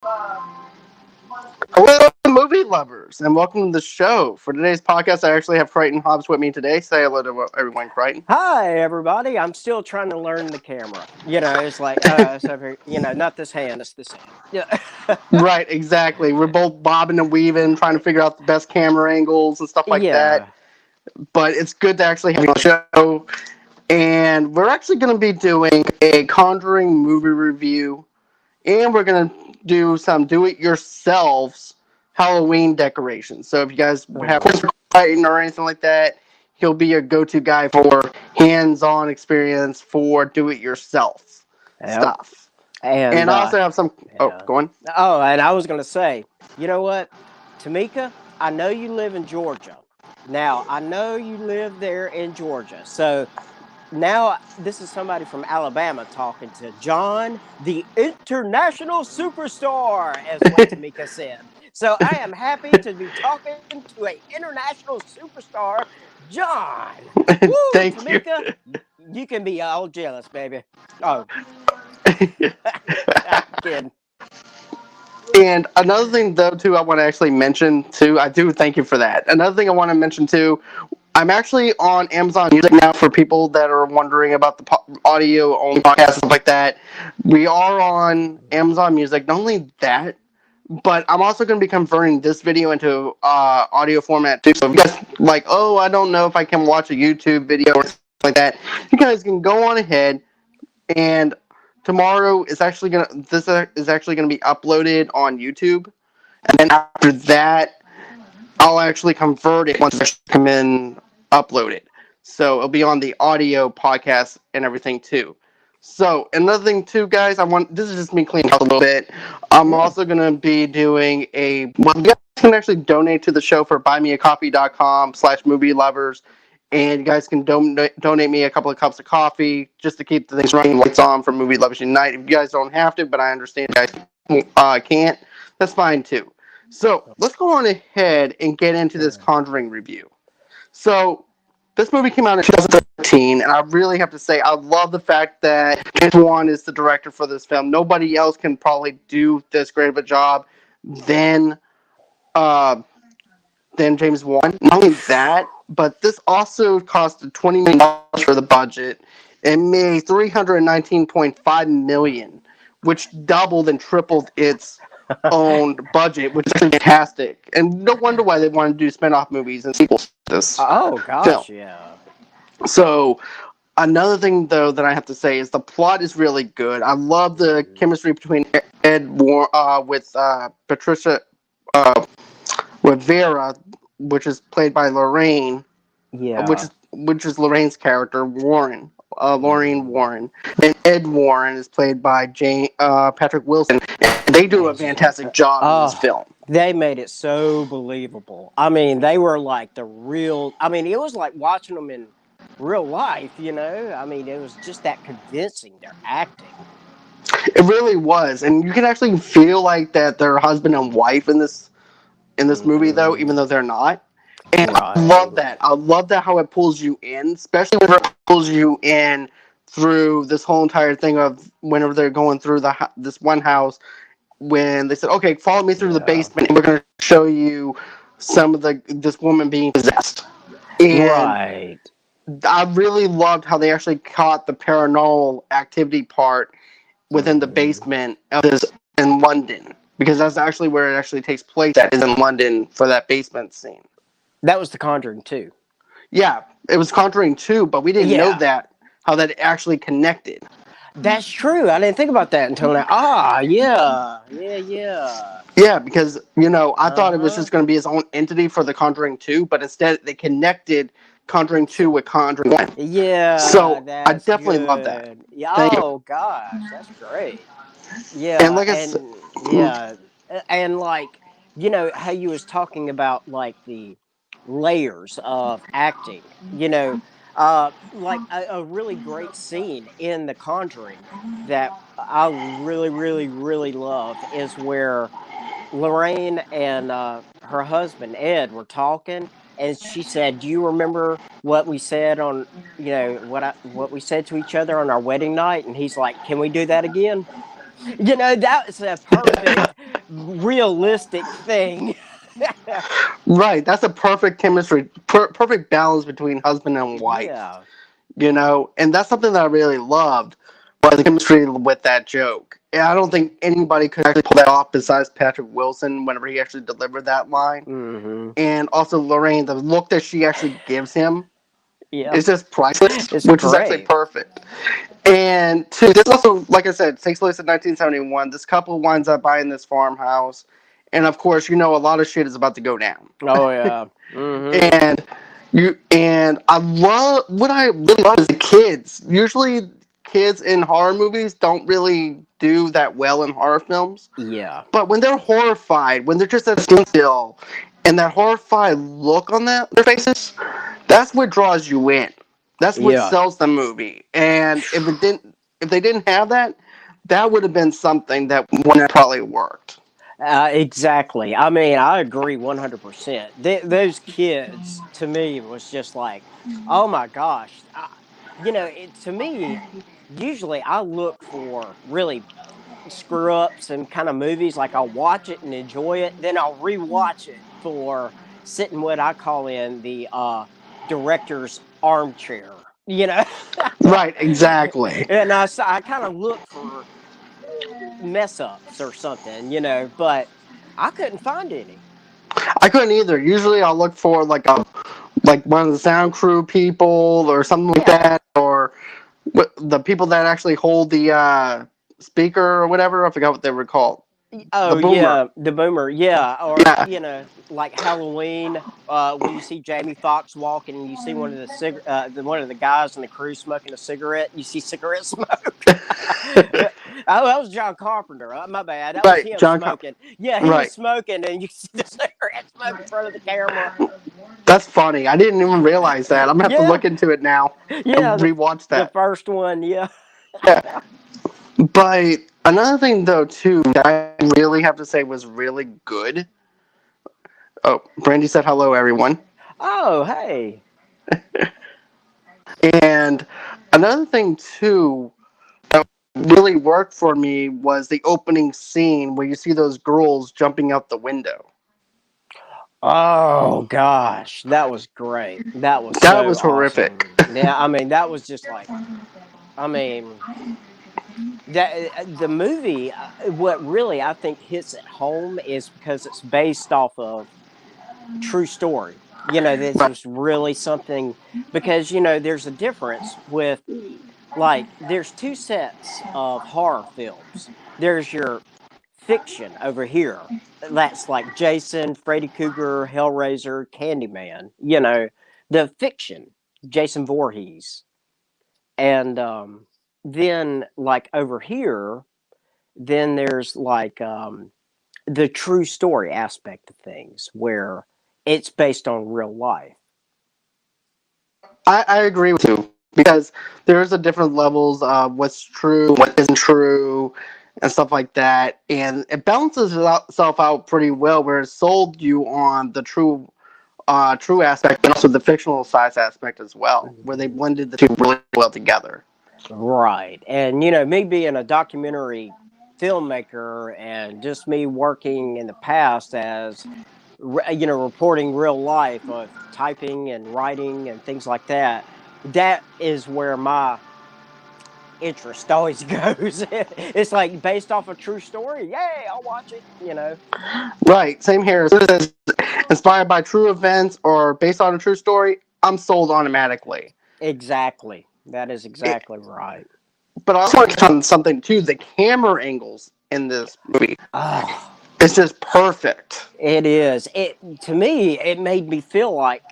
Hello, movie lovers, and welcome to the show. For today's podcast, I actually have Creighton Hobbs with me today. Say hello to everyone, Creighton. Hi, everybody. I'm still trying to learn the camera. It's like, not this hand, it's this hand. Yeah. Right, exactly. We're both bobbing and weaving, trying to figure out the best camera angles and stuff like that. Yeah. But it's good to actually have you on the show. And we're actually going to be doing a Conjuring movie review, and we're going to do some do-it-yourselves Halloween decorations. So if you guys have Creighton or anything like that, he'll be your go-to guy for hands-on experience for do-it-yourself stuff. And I also have some. Oh, go on. Oh, and I was going to say, you know what, Tamika, I know you live in Georgia. Now, I know you live there in Georgia. So now this is somebody from Alabama talking to John, the international superstar, as what Tamika said. So I am happy to be talking to an international superstar, John. Woo, Thank Tamika, you can be all jealous, baby. Oh, you. I'm kidding. And another thing, though, too, I want to actually mention, too, I do thank you for that. Another thing I want to mention, too, I'm actually on Amazon Music now for people that are wondering about the audio-only podcast and stuff like that. We are on Amazon Music. Not only that, but I'm also going to be converting this video into audio format, too. So if you guys like, oh, I don't know if I can watch a YouTube video or something like that, you guys can go on ahead and tomorrow is actually gonna be uploaded on YouTube, and then after that, I'll actually convert it once I come in uploaded. So it'll be on the audio podcast and everything too. So another thing too, guys, this is just me cleaning up a little bit. I'm also gonna be doing you guys can actually donate to the show for buymeacoffee.com/movielovers. And you guys can donate me a couple of cups of coffee just to keep the things running, lights on for Movie Lovers Unite. If you guys don't have to, but I understand you guys can't, that's fine too. So let's go on ahead and get into this Conjuring review. So this movie came out in 2013, and I really have to say I love the fact that James Wan is the director for this film. Nobody else can probably do this great of a job than James Wan. Not only that, but this also costed $20 million for the budget and made $319.5 million, which doubled and tripled its own budget, which is fantastic. And no wonder why they wanted to do spin-off movies and sequels to this film. Yeah. So another thing, though, that I have to say is the plot is really good. I love the chemistry between Ed with Patricia, with Vera, which is played by Lorraine. Yeah. Which is Lorraine's character, Warren. Lorraine Warren. And Ed Warren is played by Patrick Wilson. And they do a fantastic job in this film. They made it so believable. I mean, they were like it was like watching them in real life, I mean, it was just that convincing, their acting. It really was. And you can actually feel like that they're husband and wife in this movie, though, even though they're not. And I love that. I love that how it pulls you in, especially when it pulls you in through this whole entire thing of whenever they're going through this one house, when they said, okay, follow me through the basement, and we're going to show you some of this woman being possessed. And I really loved how they actually caught the paranormal activity part within the basement of this in London. Because that's actually where it actually takes place at, is in London for that basement scene. That was the Conjuring 2. Yeah, it was Conjuring 2, but we didn't know how that actually connected. That's true. I didn't think about that until now. Yeah, because, I thought it was just going to be its own entity for the Conjuring 2, but instead they connected Conjuring 2 with Conjuring 1. Yeah. So I definitely love that. Yeah, gosh, that's great. Yeah, and like and like, how you was talking about like the layers of acting, like a really great scene in The Conjuring that I really, really, really love is where Lorraine and her husband Ed were talking, and she said, "Do you remember what we said on, what we said to each other on our wedding night?" And he's like, "Can we do that again?" That was a perfect. realistic thing. Right, that's a perfect chemistry, perfect balance between husband and wife. Yeah. And that's something that I really loved was the chemistry with that joke. And I don't think anybody could actually pull that off besides Patrick Wilson whenever he actually delivered that line. Hmm. And also Lorraine, the look that she actually gives him Yeah. is just priceless, It's which is actually great. perfect. And two, this also, like I said, takes place in 1971. This couple winds up buying this farmhouse, and of course, a lot of shit is about to go down. Oh yeah. Hmm. And I love what I really love is the kids. Usually, kids in horror movies don't really do that well in horror films. Yeah. But when they're horrified, when they're just at standstill, and that horrified look on their faces, that's what draws you in. That's what Yeah. sells the movie. And if they didn't have that, that would have been something that wouldn't have probably worked. Exactly. I mean, I agree 100%. Those kids, to me, was just like, oh my gosh. To me, usually I look for really screw ups and kind of movies. Like I'll watch it and enjoy it, then I'll rewatch it for sitting what I call in the director's armchair. Right, exactly. And I kind of look for mess ups or something, but I couldn't find any. I couldn't either. Usually I'll look for like one of the sound crew people or something like Yeah. that, or the people that actually hold the speaker or whatever. I forgot what they were called. The Oh boomer. yeah, the boomer. Yeah, or Yeah. like Halloween, when you see Jamie Foxx walking and you see one of the guys in the crew smoking a cigarette. You see cigarette smoke. Oh, that was John Carpenter. My bad. That was Right, him John. smoking. Yeah, he was Right. smoking, and you see the cigarette smoke in front of the camera. That's funny. I didn't even realize that. I'm gonna have to Yeah, look into it now and yeah. rewatch The that. first one. Yeah. Yeah. But another thing though too that I really have to say was really good. Oh, Brandy said hello, everyone. Oh, hey. And another thing too that really worked for me was the opening scene where you see those girls jumping out the window. Oh gosh, that was great. That was That so was horrific. awesome. Yeah, I mean that was just like, I mean that the movie. What really I think hits at home is because it's based off of true story. This Right. was really something because there's a difference with like there's two sets of horror films. There's your fiction over here. That's like Jason, Freddy Krueger, Hellraiser, Candyman. The fiction, Jason Voorhees, and then like over here, then there's like the true story aspect of things where it's based on real life. I agree with you because there's a different levels of what's true, what isn't true, and stuff like that, and it balances itself out pretty well. Where it sold you on the true aspect and also the fictional size aspect as well, where they Mhm. blended the two really well together. Right. And, me being a documentary filmmaker and just me working in the past as, reporting real life of typing and writing and things like that, that is where my interest always goes. It's like based off a true story. Yay, I'll watch it. Right, same here. As soon as it's inspired by true events or based on a true story, I'm sold automatically. Exactly. That is It, exactly right. but I also want to touch on something too. The camera angles in this movie, Oh, it's just perfect. it is. It to me, it made me feel like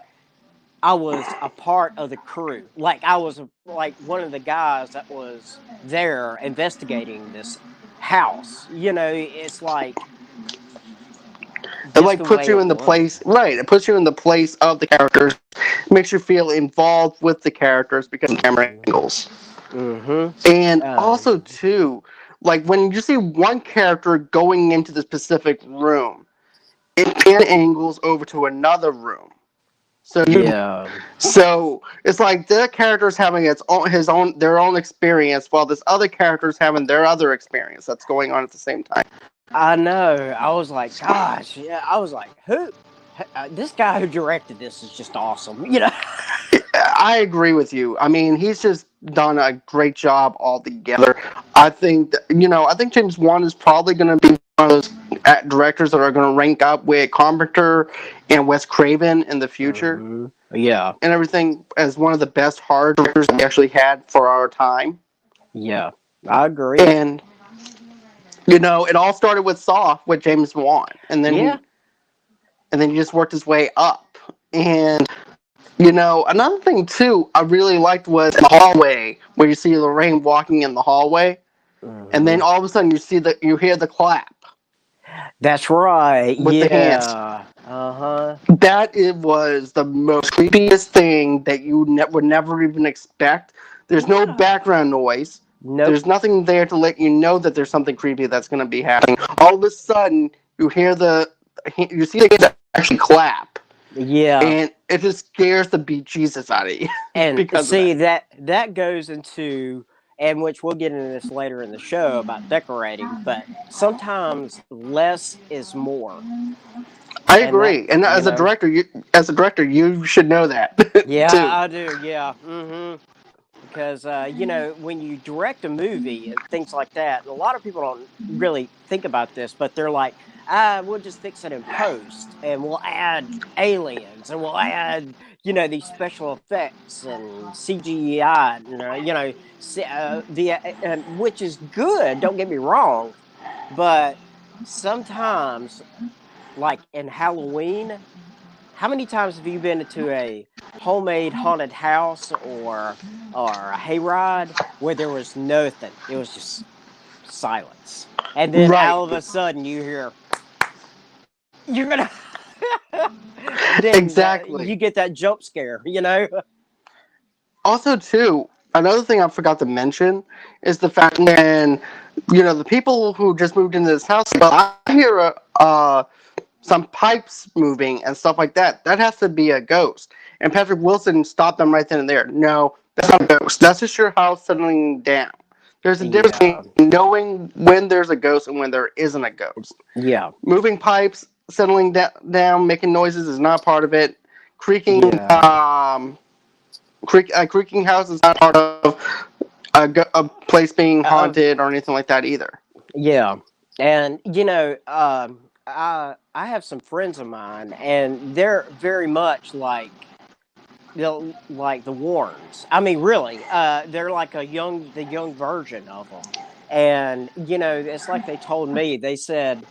I was a part of the crew. Like I was like one of the guys that was there investigating this house. It's like It just like the puts way you it in the place, looked. right? It puts you in the place of the characters, makes you feel involved with the characters because of camera Mm-hmm. angles. Mm-hmm. And Uh, also too, like when you see one character going into the specific room, it pan angles over to another room. So yeah. it's like the character's having their own experience while this other character's having their other experience that's going on at the same time. I know. I was like, gosh, yeah. I was like, who? This guy who directed this is just awesome. I agree with you. I mean, he's just done a great job altogether. I think I think James Wan is probably going to be one of those directors that are going to rank up with Carpenter and Wes Craven in the future Yeah, and everything as one of the best horror directors we actually had for our time. yeah. I agree. And it all started with Saw with James Wan, and then Yeah. he just worked his way up. And another thing too I really liked was in the hallway where you see Lorraine walking in the hallway, and then Mhm. all of a sudden you hear the clap That's right. with the hands. Yeah. Uh-huh. That it was the most creepiest thing that you would never even expect. There's no Yeah. background noise. Nope. There's nothing there to let you know that there's something creepy that's going to be happening. All of a sudden, you see the hands actually clap, Yeah. and it just scares the bejesus out of you And because of see that. that goes into, and which we'll get into this later in the show about decorating, but sometimes less is more. I And that, agree, and you know, as a director, you should know that yeah, too. I do. Yeah. Because when you direct a movie and things like that, a lot of people don't really think about this, but they're like, we'll just fix it in post, and we'll add aliens, and we'll add these special effects and CGI, which is good. Don't get me wrong, but sometimes, like in Halloween, how many times have you been into a homemade haunted house or a hayride where there was nothing? It was just silence. And then Right, all of a sudden you hear you're gonna then you exactly. get that jump scare. Also, too, another thing I forgot to mention is the fact when the people who just moved into this house, but I hear some pipes moving and stuff like that. That has to be a ghost. And Patrick Wilson stopped them right then and there. No, that's not a ghost. That's just your house settling down. There's a difference Yeah. between knowing when there's a ghost and when there isn't a ghost. Yeah. Moving pipes, settling down, making noises is not part of it. Creaking, Yeah. creaking house is not part of a place being Uh, haunted or anything like that either. yeah. And I have some friends of mine, and they're very much like the Warrens. I mean, really, they're like the young version of them. And it's like they told me. They said,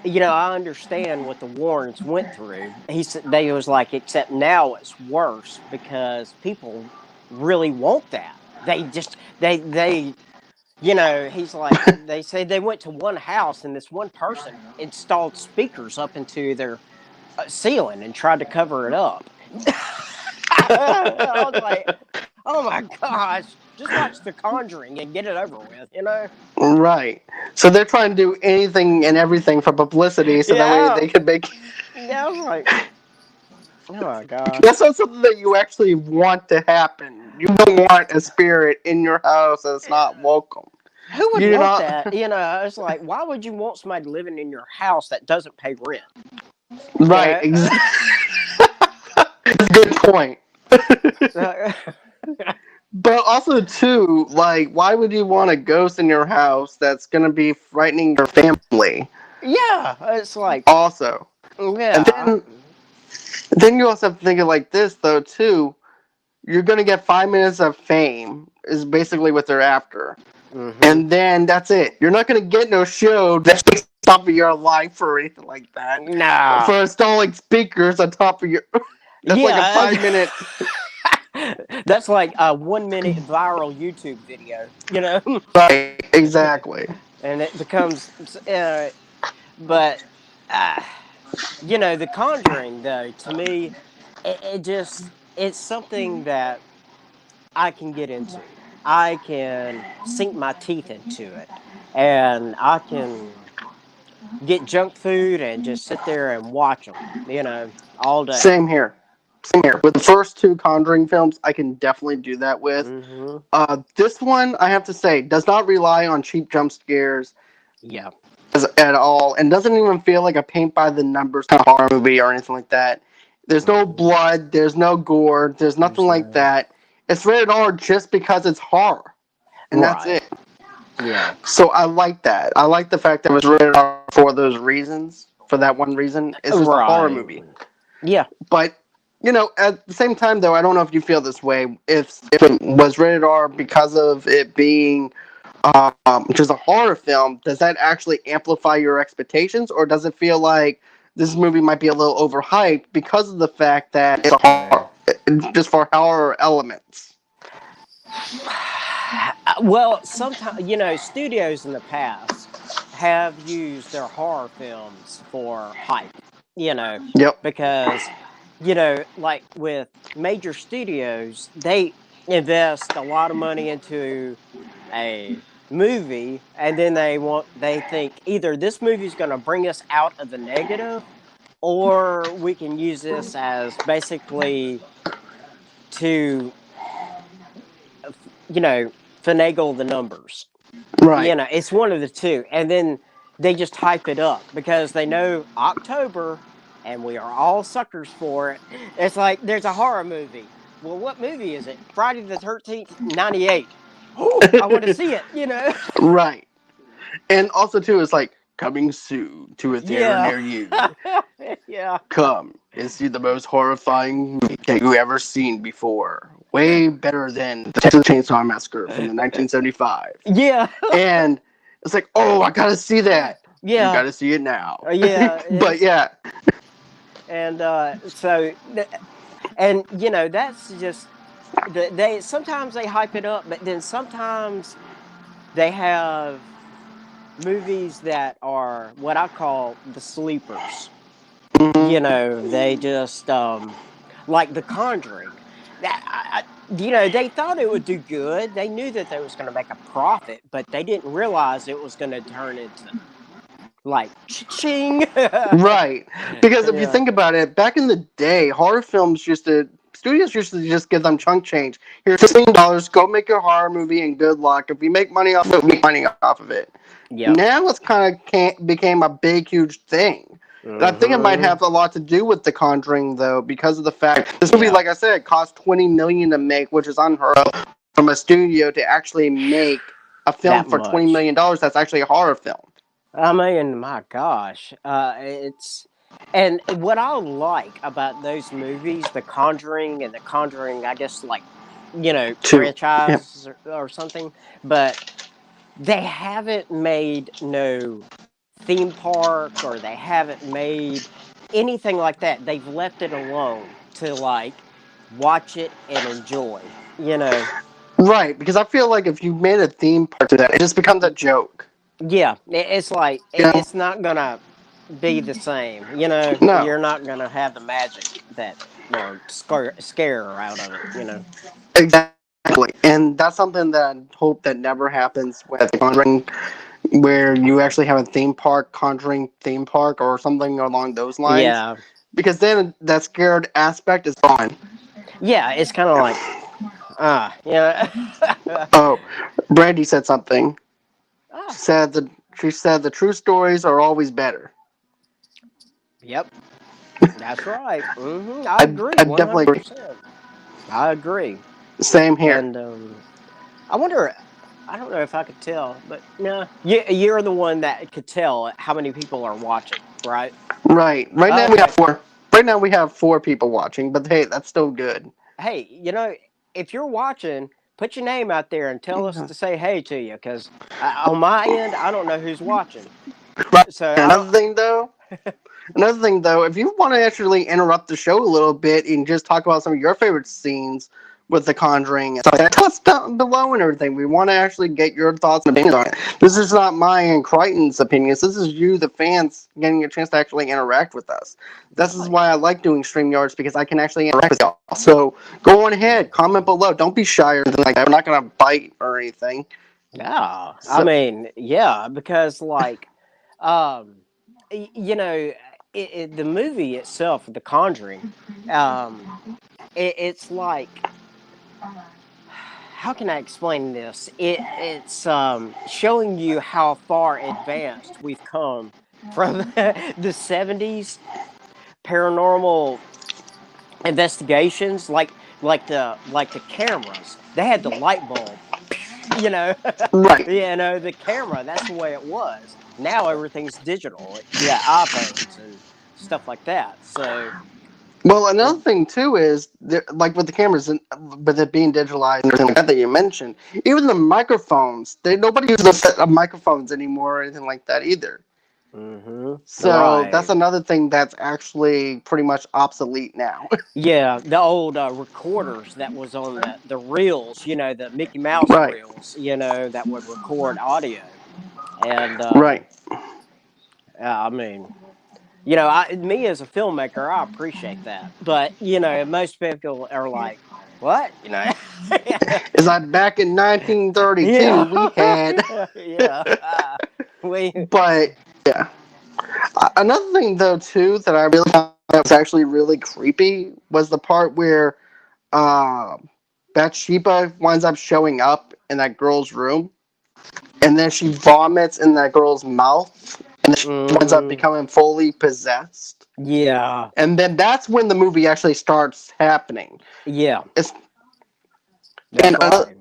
I understand what the Warrens went through. He said they was like, except now it's worse because people really want that. They just they. He's like, they say they went to one house and this one person installed speakers up into their ceiling and tried to cover it up. I was like, oh my gosh, just watch The Conjuring and get it over with. Right. So they're trying to do anything and everything for publicity, so that way Yeah, they can make. yeah. I was like, oh my gosh, That's not something that you actually want to happen. You don't want a spirit in your house that's not welcome. who would You do want not. that? It's like, why would you want somebody living in your house that doesn't pay rent? You Right. know. Exactly. That's a good point. But also too, like, why would you want a ghost in your house that's gonna be frightening your family? Yeah, it's like, Also, and yeah, then you also have to think of like this though too. You're gonna get 5 minutes of fame is basically what they're after, hmm, and then that's it. You're not gonna get no show that's based off of your life or anything like that. nah, For installing speakers on top of your, that's like a yeah. 5 minute. That's like a 1 minute viral YouTube video. Right, exactly. And it becomes, but, uh, The Conjuring, though, to me, it's something that I can get into. I can sink my teeth into it, and I can get junk food and just sit there and watch them, all day. Same here. Same here. With the first two Conjuring films, I can definitely do that with. Hmm. This one, I have to say, does not rely on cheap jump scares. Yeah. at all, and doesn't even feel like a paint by the numbers kind of horror movie or anything like that. There's no Mhm. blood, there's no gore, there's nothing There's like no that. It's rated R just because it's horror, and that's right. it. Yeah. So I like that. I like the fact that it was rated R for those reasons. For that one reason, it's just a horror Right. movie. Yeah. But at the same time, though, I don't know if you feel this way. If it was rated R because of it being just a horror film, does that actually amplify your expectations, or does it feel like this movie might be a little overhyped because of the fact that it's a horror, just for horror elements? Well, sometimes studios in the past have used their horror films for hype. You know, Yep. because like with major studios, they invest a lot of money into a movie, and then they think either this movie is going to bring us out of the negative, or we can use this as basically to you know finagle the numbers. Right. It's one of the two. And then they just hype it up because they know October and we are all suckers for it. It's like there's a horror movie. Well, what movie is it? Friday the 13th, 98. Oh, I want to see it. Right. And also too, it's like coming soon to a theater Yeah. near you. Yeah. Come and see the most horrifying movie that you ever seen before. Way better than the Texas Chainsaw Massacre from the 1975. Yeah. And it's like, oh, I gotta see that. You Yeah. gotta see it now. Yeah. But yeah, And that's just they sometimes they hype it up, but then sometimes they have movies that are what I call the sleepers. mhm, They just like The Conjuring. They thought it would do good. They knew that they was going to make a profit, but they didn't realize it was going to turn into like ching. right. Because if you Yeah. think about it, back in the day, horror films used to studios used to just give them chunk change. Here's $15, go make a horror movie and good luck. If you make money off of it, make money off of it. Yep. Now it's kind of became a big, huge thing. And I think it might Mhm. have a lot to do with The Conjuring, though, because of the fact this movie, Yeah. like I said, cost $20 million to make, which is unheard of from a studio to actually make a film That for $20 much. million. That's actually a horror film. I mean, my gosh, it's and what I like about those movies, The Conjuring and The Conjuring, I guess like Two. Yeah. franchise or something, but they haven't made no theme park or they haven't made anything like that. They've left it alone to like watch it and enjoy. Right, because I feel like if you made a theme park to that, it just becomes a joke. Yeah, it's like You know? it's not gonna be the same. No. You're not gonna have the magic that or scare out of it. Exactly. And that's something that I hope that never happens with Conjuring, where you actually have a theme park, Conjuring theme park, or something along those lines. Yeah, Because then that scared aspect is gone. yeah. It's kind of like yeah, Oh, Brandy said something. She ah, said the she said the true stories are always better. yep. That's right. I agree, I one definitely hundred agree. percent. I agree. Same here. And I wonder. I don't know if I could tell, but no, you're the one that could tell how many people are watching, right? Right. Right now we have Okay. four. Right now we have four people watching, but hey, that's still good. Hey, if you're watching, put your name out there and tell us to say hey to you, because on my end, I don't know who's watching. Right. So I Another don't. thing though, if you want to actually interrupt the show a little bit and just talk about some of your favorite scenes with The Conjuring and stuff like that, tell us down below and everything. We want to actually get your thoughts and opinions on it. This is not my and Crichton's opinions. This is you, the fans, getting a chance to actually interact with us. This is Right. why I like doing StreamYards, because I can actually interact with y'all. So go on ahead, comment below. Don't be shy or anything like that. We're not going to bite or anything. Yeah. I So, mean, yeah, because like, um, the movie itself, The Conjuring, it's like how can I explain this? It's showing you how far advanced we've come from the 70s paranormal investigations, like the cameras. They had the light bulb, you know, Right. the camera. That's the way it was. Now everything's digital. You got iPhones and stuff like that. So Well, yeah. another thing too is like with the cameras and with it being digitalized and everything like that that you mentioned, even the microphones, nobody uses a set of microphones anymore or anything like that either. So that's Right. another thing that's actually pretty much obsolete now. Yeah, the old recorders that was on the reels, the Mickey Mouse Right. reels, that would record audio. And Right. I mean, me as a filmmaker, I appreciate that. But most people are like, "What?" Is that back in 1932 Yeah, we had, yeah. We, but yeah. Another thing though too that I really found that was actually really creepy was the part where uh, Bathsheba winds up showing up in that girl's room, and then she vomits in that girl's mouth, and then she winds up hmm becoming fully possessed. yeah, And then that's when the movie actually starts happening. yeah. It's That's and right.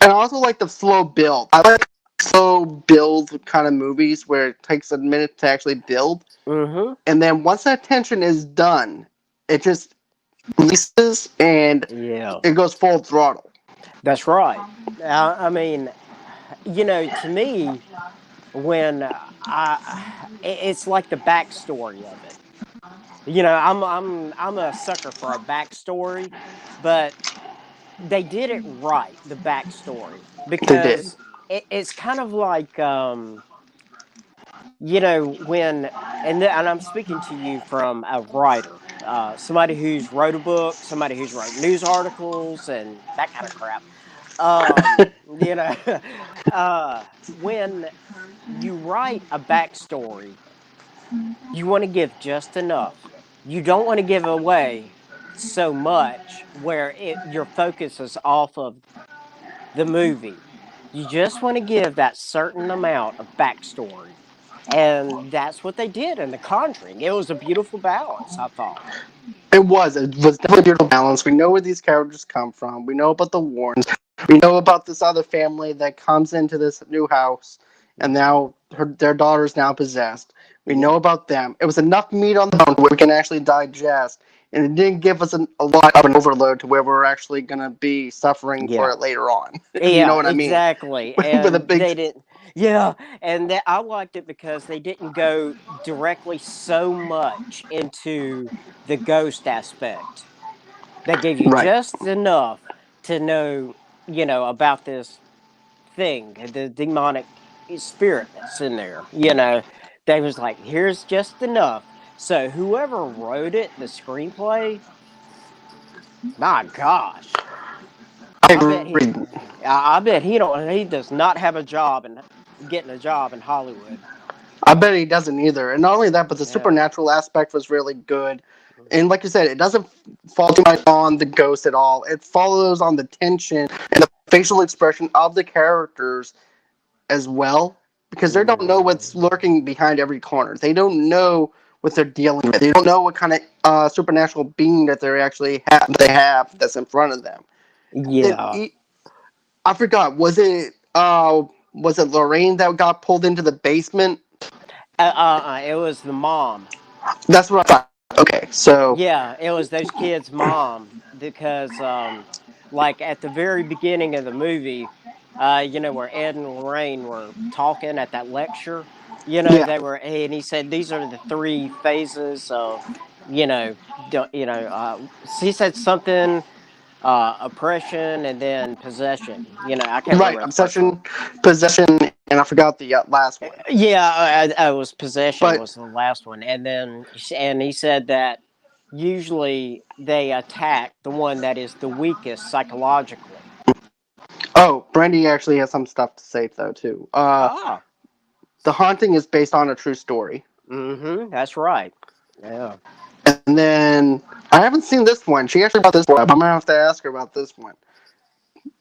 and I also like the slow build. I like slow build kind of movies where it takes a minute to actually build, hmm and then once that tension is done, it just releases and Yeah, it goes full throttle. that's right. I mean, to me, when it's like the backstory of it. I'm a sucker for a backstory, but they did it right, the backstory, They did. because it's kind of like when and I'm speaking to you from a writer, somebody who's wrote a book, somebody who's wrote news articles and that kind of crap. You know, when you write a backstory, you want to give just enough. You don't want to give away so much where your focus is off of the movie. You just want to give that certain amount of backstory. And that's what they did in The Conjuring. It was a beautiful balance, I thought. It was. It was definitely a beautiful balance. We know where these characters come from. We know about the Warrens. We know about this other family that comes into this new house, and hmm now their daughter's now possessed. We know Yeah. about them. It was enough meat on the bone where we can actually digest, and it didn't give us a lot of an overload to where we're actually going to be suffering for Yeah. it later on. If you know Yeah, what I mean. exactly. With a And big. they didn't, yeah. And I liked it because they didn't go directly so much into the ghost aspect. They gave you Right. just enough to know, about this thing, the demonic spirit that's in there. They was like, here's just enough. So whoever wrote it, the screenplay, my gosh, I I bet he, agree. I bet he does not have a job and getting a job in Hollywood. I bet he doesn't either. And not only that, but the Yeah. supernatural aspect was really good. And like you said, it doesn't fall too much on the ghost at all. It follows on the tension and the facial expression of the characters as well, because they don't know what's Mhm. lurking behind every corner. They don't know what they're dealing with. They don't know what kind of supernatural being that they have that's in front of them. And Yeah. I forgot. Was it Lorraine that got pulled into the basement? It was the mom. That's what I thought. Okay, so Yeah, it was those kids' mom because, like at the very beginning of the movie, where Ed and Lorraine were talking at that lecture. yeah, They were, and he said these are the three phases of, you know, he said something, oppression and then possession. I can't right. remember the first one. Obsession, possession, and I forgot the last one. Yeah, I was possession But was the last one, and he said that usually they attack the one that is the weakest psychologically. oh, Brandy actually has some stuff to say though too. Ah, The haunting is based on a true story, that's right. Yeah. and then I haven't seen this one. She actually brought this one up. I'm gonna have to ask her about this one.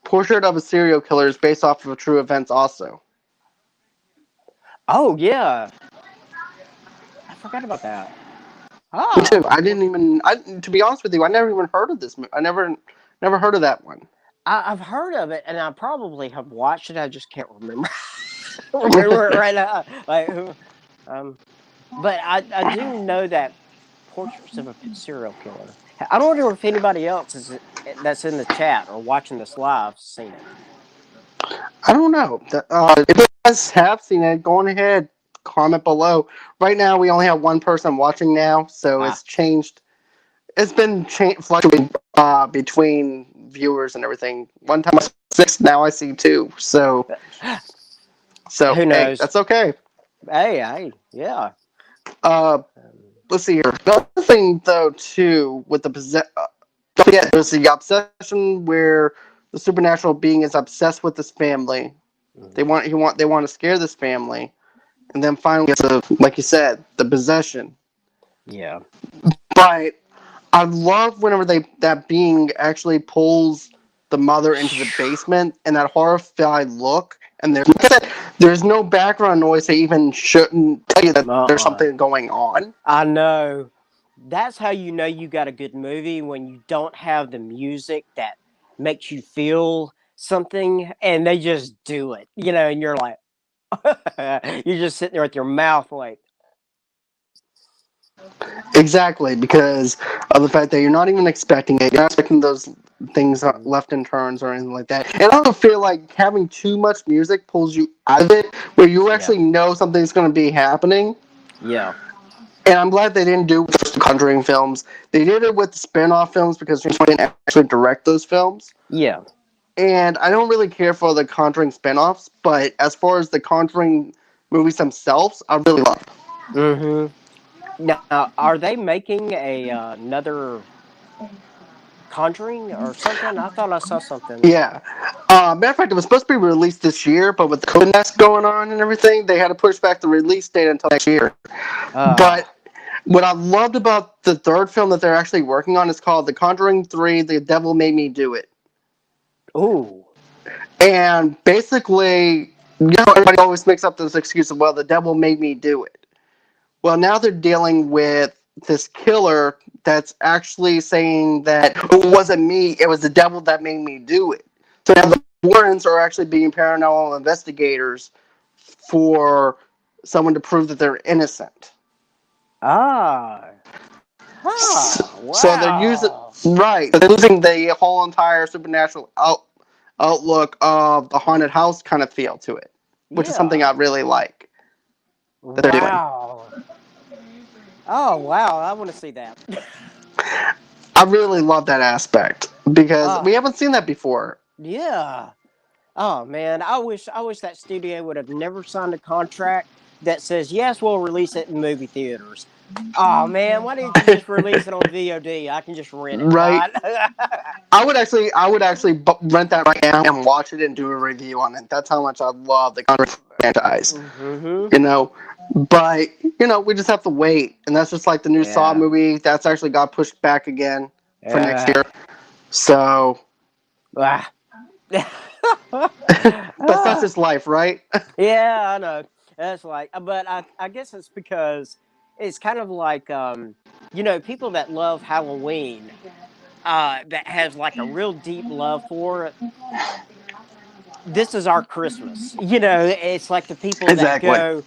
Portrait of a Serial Killer is based off of true events also. Oh yeah, I forgot about that. Me too. Ah, I didn't even. To be honest with you, I never even heard of this. I never heard of that one. I've heard of it, and I probably have watched it. I just can't remember remember it right now. Like, um, but I do know that Portraits of a Serial Killer. I don't wonder if anybody else is that's in the chat or watching this live seen it. I don't know. If you guys have seen it, go on ahead, comment below. Right now, we only have one person watching now, so Ah, it's changed. It's been fluctuating between viewers and everything. One time I saw 6, now I see 2. So who hey, knows? that's okay. Yeah. Uh, Um, let's see here. The other thing, though, too, with the don't forget, there's the obsession where the supernatural being is obsessed with this family. mhm. They want to scare this family, and then finally it's like you said, the possession. Yeah. But I love whenever that being actually pulls the mother into the basement and that horrified look, and there's no background noise that even shouldn't tell you that there's Uh-uh. something going on. I know. That's how you know you got a good movie when you don't have the music that makes you feel something and they just do it, and you're like, you're just sitting there with your mouth like, Exactly, because of the fact that you're not even expecting it. You're not expecting those things mm, left in turns or anything like that. And I also feel like having too much music pulls you out of it, where you yeah, actually know something's going to be happening. yeah, And I'm glad they didn't do it with the Conjuring films. They did it with the spin-off films because James Wan didn't actually direct those films. yeah. And I don't really care for the Conjuring spin-offs, but as far as the Conjuring movies themselves, I really love. Mm-hmm. Now, are they making another Conjuring or something? I thought I saw something. Yeah. Matter of fact, it was supposed to be released this year, but with the COVID mess going on and everything, they had to push back the release date until next year. Uh, But what I loved about the third film that they're actually working on is called The Conjuring 3, The Devil Made Me Do It. ooh, And basically, everybody always makes up this excuse of, well, the devil made me do it. Well, now they're dealing with this killer that's actually saying that it wasn't me, it was the devil that made me do it. So now the Warrens are actually being paranormal investigators for someone to prove that they're innocent. ah, huh, So they're using wow, right. So they're using the whole entire supernatural outlook of the haunted house kind of feel to it, which is something yeah, I really like that they're doing. wow. Oh wow, I want to see that. I really love that aspect because Oh we haven't seen that before. yeah. Oh man, I wish that studio would have never signed a contract that says yes, we'll release it in movie theaters. Oh man, why didn't you just release it on VOD? I can just rent it, Right. right? I would actually rent that right now and watch it and do a review on it. That's how much I love the Conjuring franchise. Mm-hmm. You know, but we just have to wait, and that's just like the new Saw Yeah. movie that's actually got pushed back again for next Yeah. year. So Ah. but that's Ah. just life, right? Yeah, I know. That's like, but I guess it's because it's kind of like, people that love Halloween, that has like a real deep love for it. This is our Christmas. It's like the people that Exactly. go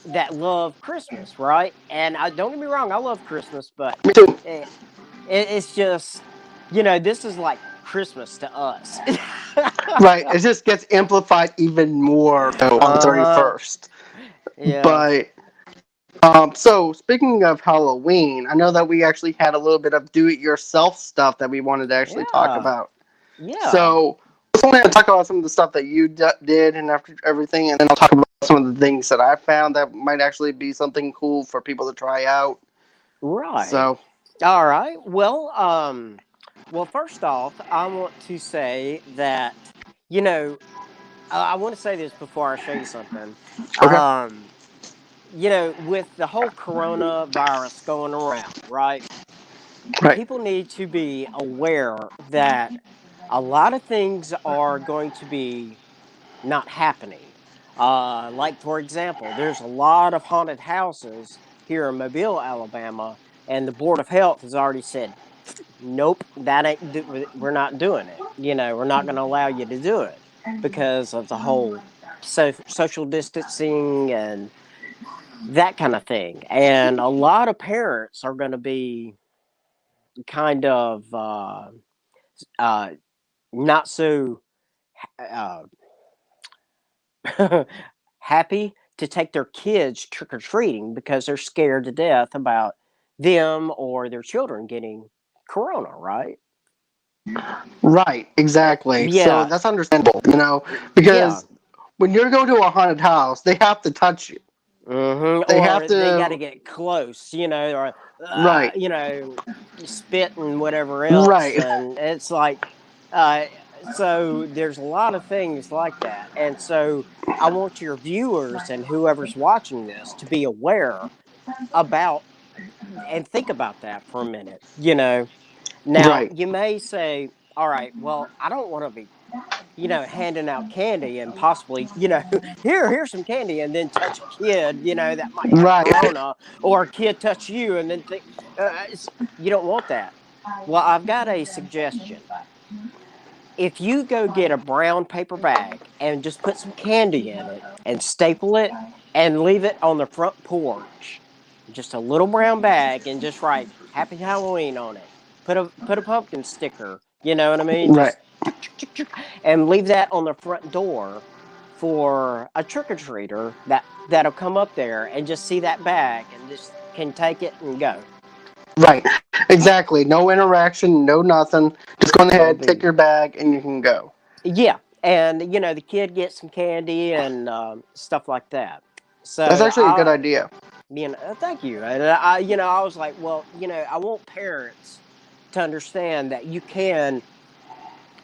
that love Christmas, right? And I don't get me wrong, I love Christmas, but Me too. it's just, this is like Christmas to us. Right. It just gets amplified even more though on the thirty Uh-huh. first. Yeah. But so speaking of Halloween, I know that we actually had a little bit of do-it-yourself stuff that we wanted to actually talk Yeah. about. Yeah. So I just want to talk about some of the stuff that you did and after everything, and then I'll talk about some of the things that I found that might actually be something cool for people to try out. Right. So All right. Well, first off, I want to say that, you know, I want to say this before I show you something. okay, Um, with the whole coronavirus going around, right? right, People need to be aware that a lot of things are going to be not happening. Like, for example, there's a lot of haunted houses here in Mobile, Alabama, and the Board of Health has already said, nope, that ain't, we're not doing it. We're not going to allow you to do it because of the whole social distancing and that kind of thing. And a lot of parents are going to be kind of uh, not so uh, happy to take their kids trick or treating because they're scared to death about them or their children getting corona, right? Right, exactly. So Yeah. that's understandable, Yeah. because when you go to a haunted house, they have to touch you. They have Or they got to to, get close, or right, spit and whatever else, right, and it's like, uh, so there's a lot of things like that, and so I want your viewers and whoever's watching this to be aware about and think about that for a minute. Now right, you may say, "All right, well, I don't want to be." Handing out candy and possibly, here's some candy, and then touch a kid, that might have right, corona, or a kid touch you and then think, you don't want that. Well, I've got a suggestion. If you go get a brown paper bag and just put some candy in it and staple it and leave it on the front porch, just a little brown bag, and just write Happy Halloween on it. Put a pumpkin sticker, you know what I mean? right, Just and leave that on the front door for a trick or treater that'll come up there and just see that bag and just can take it and go. right. Exactly. No interaction, no nothing. Just go It'll ahead, take be your bag, and you can go. Yeah, and the kid gets some candy and stuff like that. That's So actually a good idea. thank you. And I was like, well, I want parents to understand that you can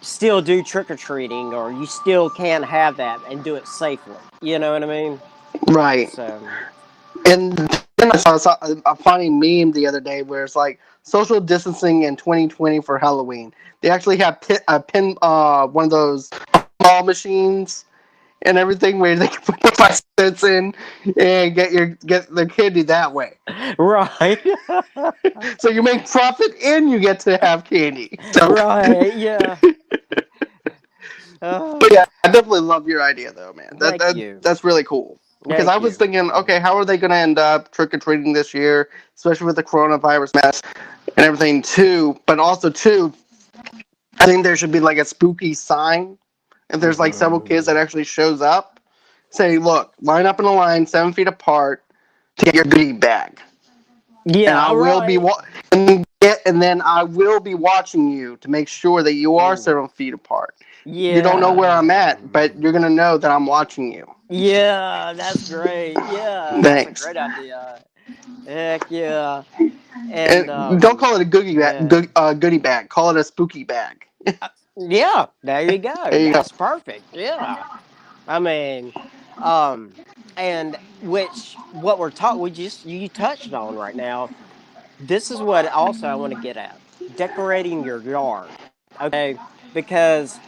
still do trick or treating, or you still can have that and do it safely. You know what I mean? Right. So, And then I saw a funny meme the other day where it's like social distancing in 2020 for Halloween. They actually have one of those ball machines and everything where they can put 5 cents in and get the candy that way. right, So you make profit and you get to have candy. So, right, yeah. but Oh, yeah, I definitely love your idea though, man. That thank that you, that's really cool. Because I thank was you. thinking, okay, how are they going to end up trick or treating this year, especially with the coronavirus mess and everything too? But also too, I think there should be like a spooky sign. If there's like several kids that Mhm. actually shows up, say, look, line up in a line 7 feet apart to get your goodie bag, and I Yeah, will be right. and then I will be watching you to make sure that you are Mm. 7 feet apart. You don't know where I'm Yeah. at, but you're gonna know that I'm watching you. Yeah, that's great. Yeah, that's a Thanks. great idea. Heck yeah. And And don't call it a yeah. goodie bag. Call it a spooky bag. Yeah, there you go. There you go. That's perfect. Yeah. I mean, um and which what we're taught we just you touched on right now. This is what also I want to get at. Decorating your yard. Okay? Because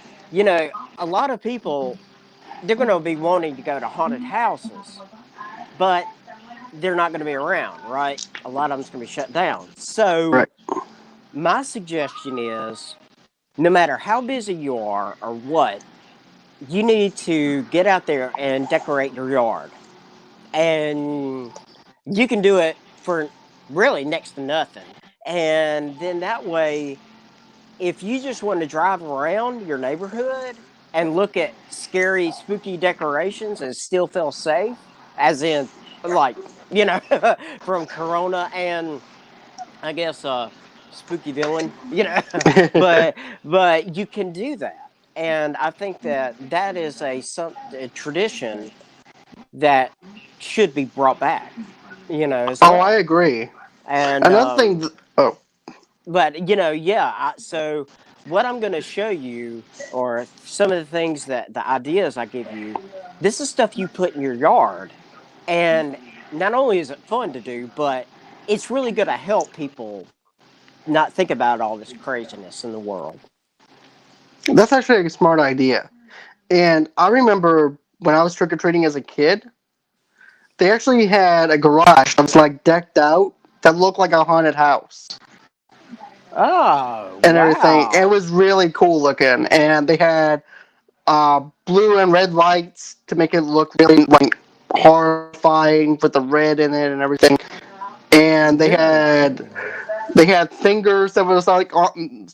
a lot of people, they're going to be wanting to go to haunted houses, but they're not going to be around, right? A lot of them's going to be shut down. So, Right. my suggestion is no matter how busy you are or what, you need to get out there and decorate your yard. And you can do it for really next to nothing. And then that way, if you just want to drive around your neighborhood and look at scary, spooky decorations and still feel safe, as in, like, from Corona and I guess spooky villain, but you can do that. And I think that that is a tradition that should be brought back, as Oh, I well. agree. And Another thing. Oh, but yeah, so what I'm going to show you, or some of the things, that the ideas I give you, this is stuff you put in your yard, and not only is it fun to do, but it's really going to help people not think about all this craziness in the world. That's actually a smart idea. And I remember when I was trick or treating as a kid, they actually had a garage that was like decked out that looked like a haunted house Oh, and everything. It wow. was really cool looking, and they had blue and red lights to make it look really like horrifying with the red in it and everything. And Very cool. they had fingers that was like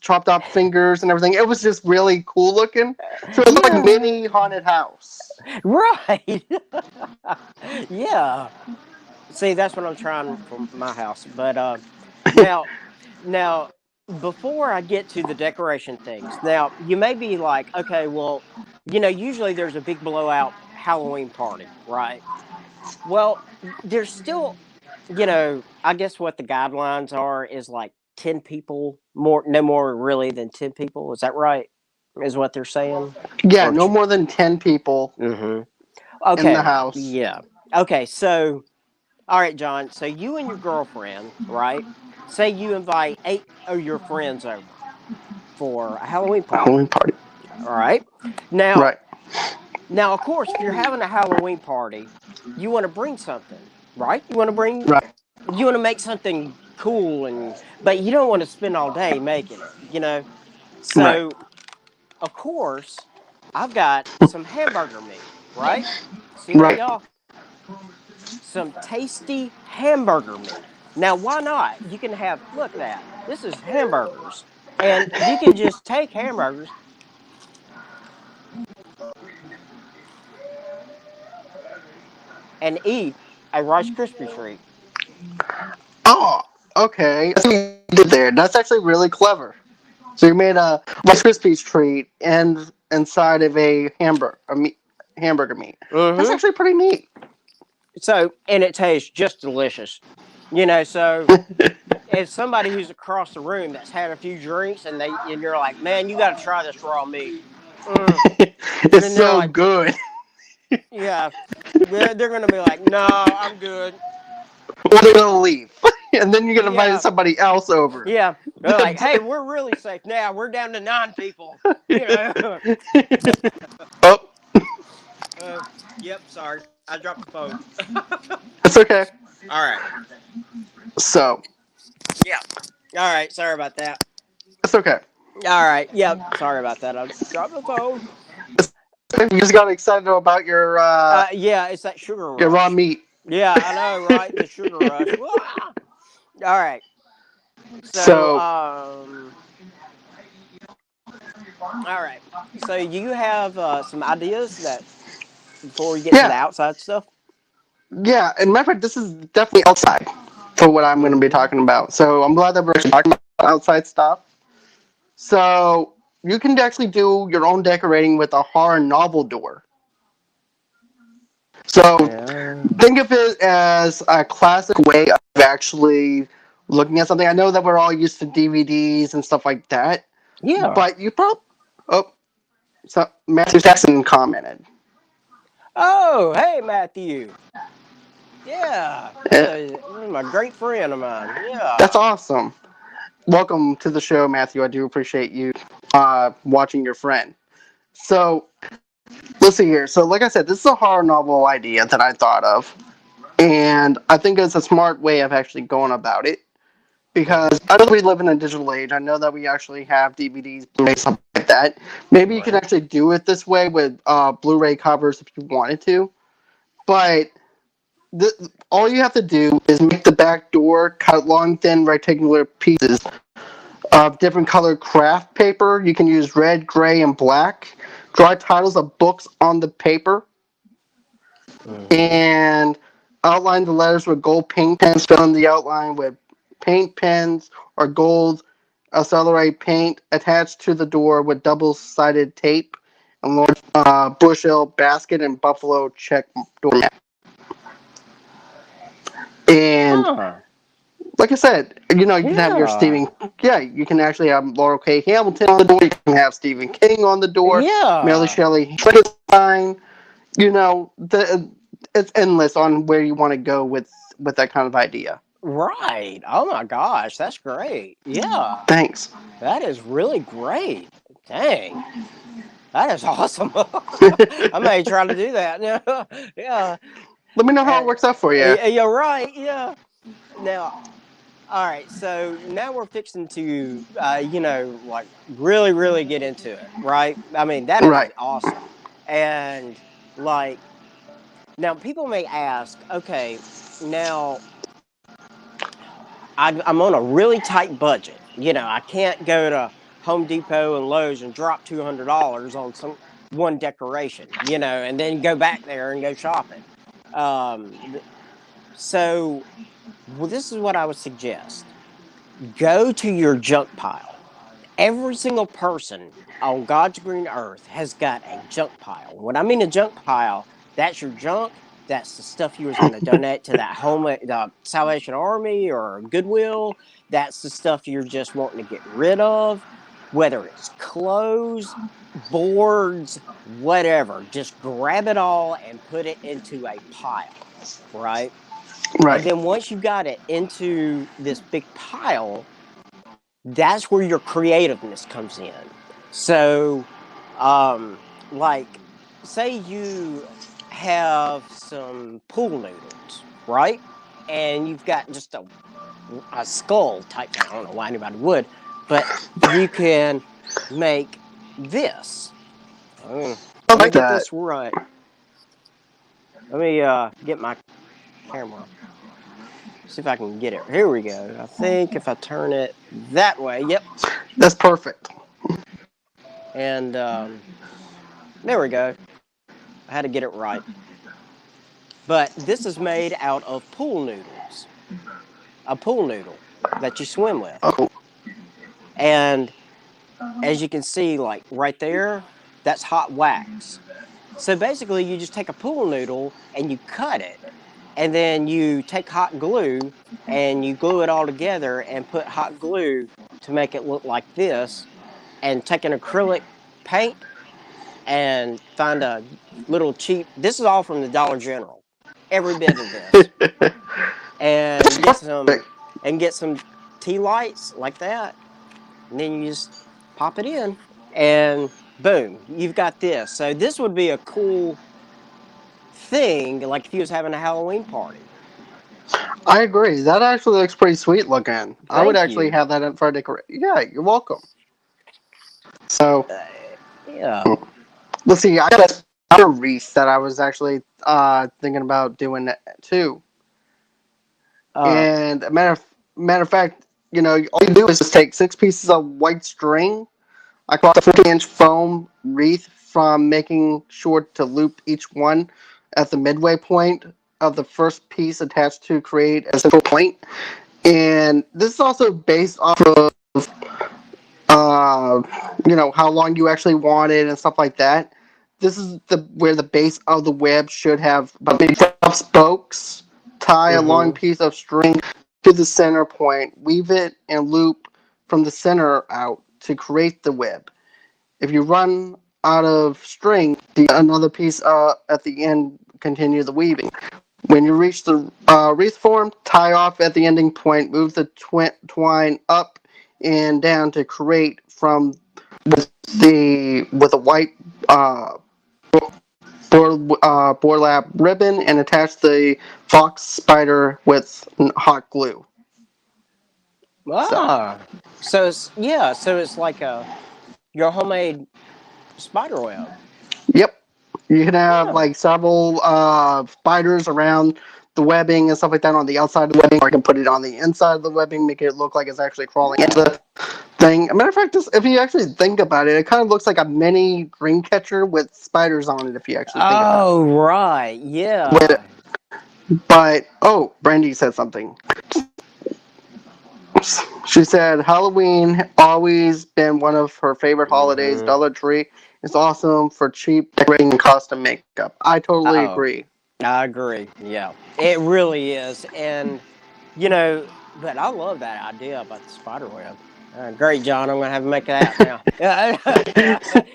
chopped off fingers and everything. It was just really cool looking. So it looked like a Yeah. mini haunted house. Right. Yeah. See, that's what I'm trying for my house. But now, now, before I get to the decoration things, now you may be like, okay, well, usually there's a big blowout Halloween party, right? Well, there's still, I guess what the guidelines are is like 10 people, more, no more really than 10 people. Is that right? Is what they're saying? Yeah, Or, no more than 10 people mm-hmm. in the Okay. house. Yeah. Okay. So, all right, John. So you and your girlfriend, right? Say you invite 8 of your friends over for a Halloween party. Halloween party. All right. Now, Right. now, of course, if you're having a Halloween party, you want to bring something, right? Right. You want to make something cool, but you don't want to spend all day making it. Right. So, of course, I've got some hamburger meat, right? See that, Right. y'all? Some tasty hamburger meat. Now, why not? You can have, look at that. This is hamburgers. And you can just take hamburgers and eat a Rice Krispie treat. Oh, okay. That's what you did there. That's actually really clever. So you made a Rice Krispies treat and inside of a hamburger meat. That's Mm-hmm. actually pretty neat. So, and it tastes just delicious. So if somebody who's across the room that's had a few drinks and you're like, man, you got to try this raw meat. Mm. It's And they're so like, good. yeah, they're going to be like, no, I'm good. Or they're gonna leave, and then you're gonna invite Yeah. somebody else over. Yeah. They're like, hey, we're really safe now. We're down to 9 people. You know. Oh, uh, yep. Sorry, I dropped the phone. it's okay. All right. So Yeah. All right. Sorry about that. it's okay. All right. Yep. Sorry about that. I dropped the phone. You just got excited about Yeah, it's that sugar your raw rush. meat. Yeah, I know, right? The sugar rush. Wah! All right. So, So all right. So you have some ideas that before we get to the yeah, outside stuff. yeah. And matter of fact, this is definitely outside for what I'm going to be Mm-hmm. talking about. So I'm glad that we're actually talking about outside stuff. So you can actually do your own decorating with a horror novel door. So Yeah. think of it as a classic way of actually looking at something. I know that we're all used to DVDs and stuff like that, Yeah. but you probably oh, so Matthew Jackson commented. Oh, hey, Matthew. Yeah, Eh, my great friend of mine. that's Yeah. awesome. Welcome to the show, Matthew. I do appreciate you watching your friend. So let's see here. So like I said, this is a horror novel idea that I thought of, and I think it's a smart way of actually going about it. Because I know we live in a digital age. I know that we actually have DVDs, Blu-rays, something like that. Maybe you can Right. actually do it this way with Blu-ray covers if you wanted to. But all you have to do is make the back door cut long, thin, rectangular pieces of different colored craft paper. You can use red, gray, and black. Draw titles of books on the paper Mm-hmm. and outline the letters with gold paint pens. Fill in the outline with paint pens or gold accelerate paint attached to the door with double-sided tape and large bushel basket and buffalo check doormat. And Huh. like I said, you can have your Yeah. Stephen. Yeah, you can actually have Laurel K. Hamilton on the door. You can have Stephen King on the door. Mary Yeah. Shelley Frankenstein. It's endless on where you want to go with that kind of idea. Right. Oh my gosh, that's great. Yeah. Thanks. That is really great. Dang, that is awesome. I may try to do that. Yeah. Let me know how it And, works out for you. you're right. Yeah. Now, all right. So now we're fixing to, like really, really get into it, right? I mean, that is Right. awesome. And like, now people may ask, okay, now I'm on a really tight budget. I can't go to Home Depot and Lowe's and drop $200 on some one decoration, and then go back there and go shopping. Um, so, well, this is what I would suggest: go to your junk pile. Every single person on God's green earth has got a junk pile. When I mean a junk pile, that's your junk. That's the stuff you was going to donate to that home, the Salvation Army or Goodwill. That's the stuff you're just wanting to get rid of, whether it's clothes, boards, whatever. Just grab it all and put it into a pile, right? And Right. then once you got it into this big pile, that's where your creativeness comes in. So, like, say you have some pool noodles, right? And you've got just a skull type thing. I don't know why anybody would, but you can make this. Let I me like get that. this right. Let me get my camera. See if I can get it. Here we go. I think if I turn it that way, yep. That's perfect. And there we go. I had to get it right. But this is made out of pool noodles, a pool noodle that you swim with. Oh, And as you can see, like right there, that's hot wax. So basically, you just take a pool noodle and you cut it, and then you take hot glue and you glue it all together and put hot glue to make it look like this, and take an acrylic paint and find a little cheap. This is all from the Dollar General. Every bit of this, and get some perfect. tea lights like that, and then you just pop it in, and boom, you've got this. So this would be a cool thing, like if you was having a Halloween party. I agree. That actually looks pretty sweet looking. I would Thank actually you. have that in for a decoration. Yeah, you're welcome. So Uh, yeah. let's see. I got a spider wreath that I was actually thinking about doing that too. Uh. And matter of fact, all you do is just take 6 pieces of white string across a 50-inch foam wreath from making sure to loop each one at the midway point of the first piece attached to create a central point. And this is also based off of uh, how long you actually want it and stuff like that. This is where the base of the web should have about maybe 12 spokes. Tie a long Mm-hmm. piece of string to the center point, weave it and loop from the center out to create the web. If you run out of string, another piece at the end, continue the weaving. When you reach the wreath form, tie off at the ending point, move the twine up and down to create from with a white burlap ribbon and attach the fox spider with hot glue. So, Ah. So it's yeah. So it's like your homemade spider web. yep, you can have Yeah. like several spiders around the webbing and stuff like that on the outside of the webbing, or you can put it on the inside of the webbing, make it look like it's actually crawling into Yeah. the thing. As a matter of fact, if you actually think about it, it kind of looks like a mini dream catcher with spiders on it. If you actually think about it. Oh right. With, Yeah. but oh, Brandy said something. She said Halloween always been one of her favorite holidays. Mm-hmm. Dollar Tree is awesome for cheap decorating and custom makeup. I totally Oh, agree. I agree. Yeah, it really is, and but I love that idea about the spider web. Great, John. I'm gonna have to make that now.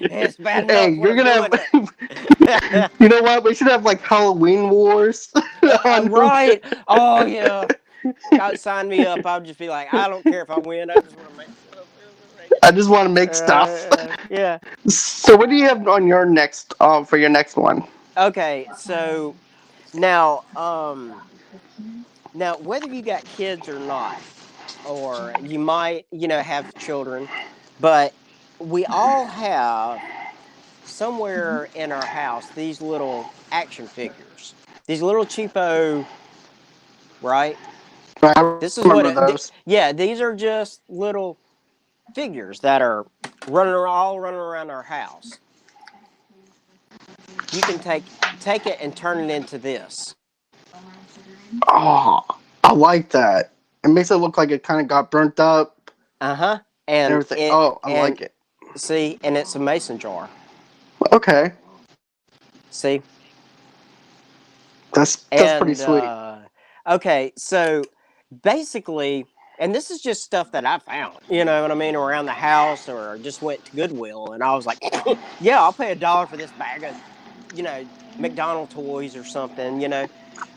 It's bad Hey, enough when you're I'm gonna doing have. it. You know what? We should have like Halloween wars on who. Right? Oh yeah. God, sign me up. I'll just be like, I don't care if I win. I just want to make stuff. I just want to make stuff. Yeah. So, what do you have on your next for your next one? Okay, so now, now whether you got kids or not, or you might, have children, but we all have somewhere in our house these little action figures, these little cheapo, right? I This is what, remember those. yeah, these are just little figures that are all running around our house. You can take it and turn it into this. Oh, I like that. It makes it look like it kind of got burnt up Uh-huh. and And everything. Oh, I and like it. see, and it's a mason jar. Okay, See? that's pretty And sweet. okay, so basically, and this is just stuff that I found, you know what I mean, around the house, or just went to Goodwill and I was like, yeah, I'll pay $1 for this bag of, you know, McDonald toys or something,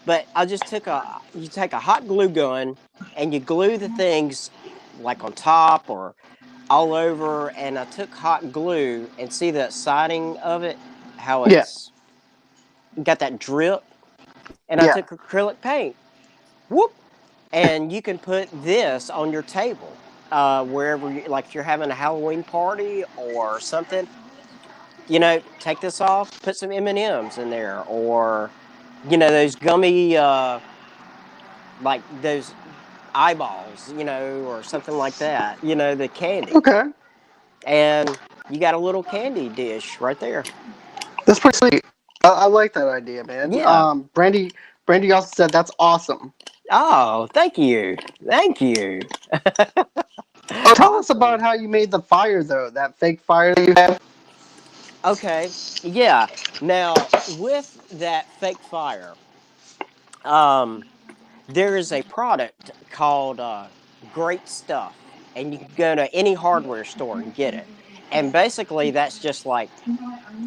But I just you take a hot glue gun and you glue the things like on top or all over. And I took hot glue and see the siding of it, how Yeah, it's got that drip. And I yeah. took acrylic paint, whoop, and you can put this on your table wherever you, like if you're having a Halloween party or something, take this off, put some M&Ms in there, or those gummy like those eyeballs, or something like that, the candy. Okay, And you got a little candy dish right there. that's pretty sweet. I like that idea, man. Yeah. Brandy also said that's awesome. Oh, thank you. Thank you. Oh, tell us about Awesome. how you made the fire though. That fake fire that you have. Okay. Yeah. Now, with that fake fire, um, there is a product called Great Stuff, and you can go to any hardware store and get it. And basically, that's just like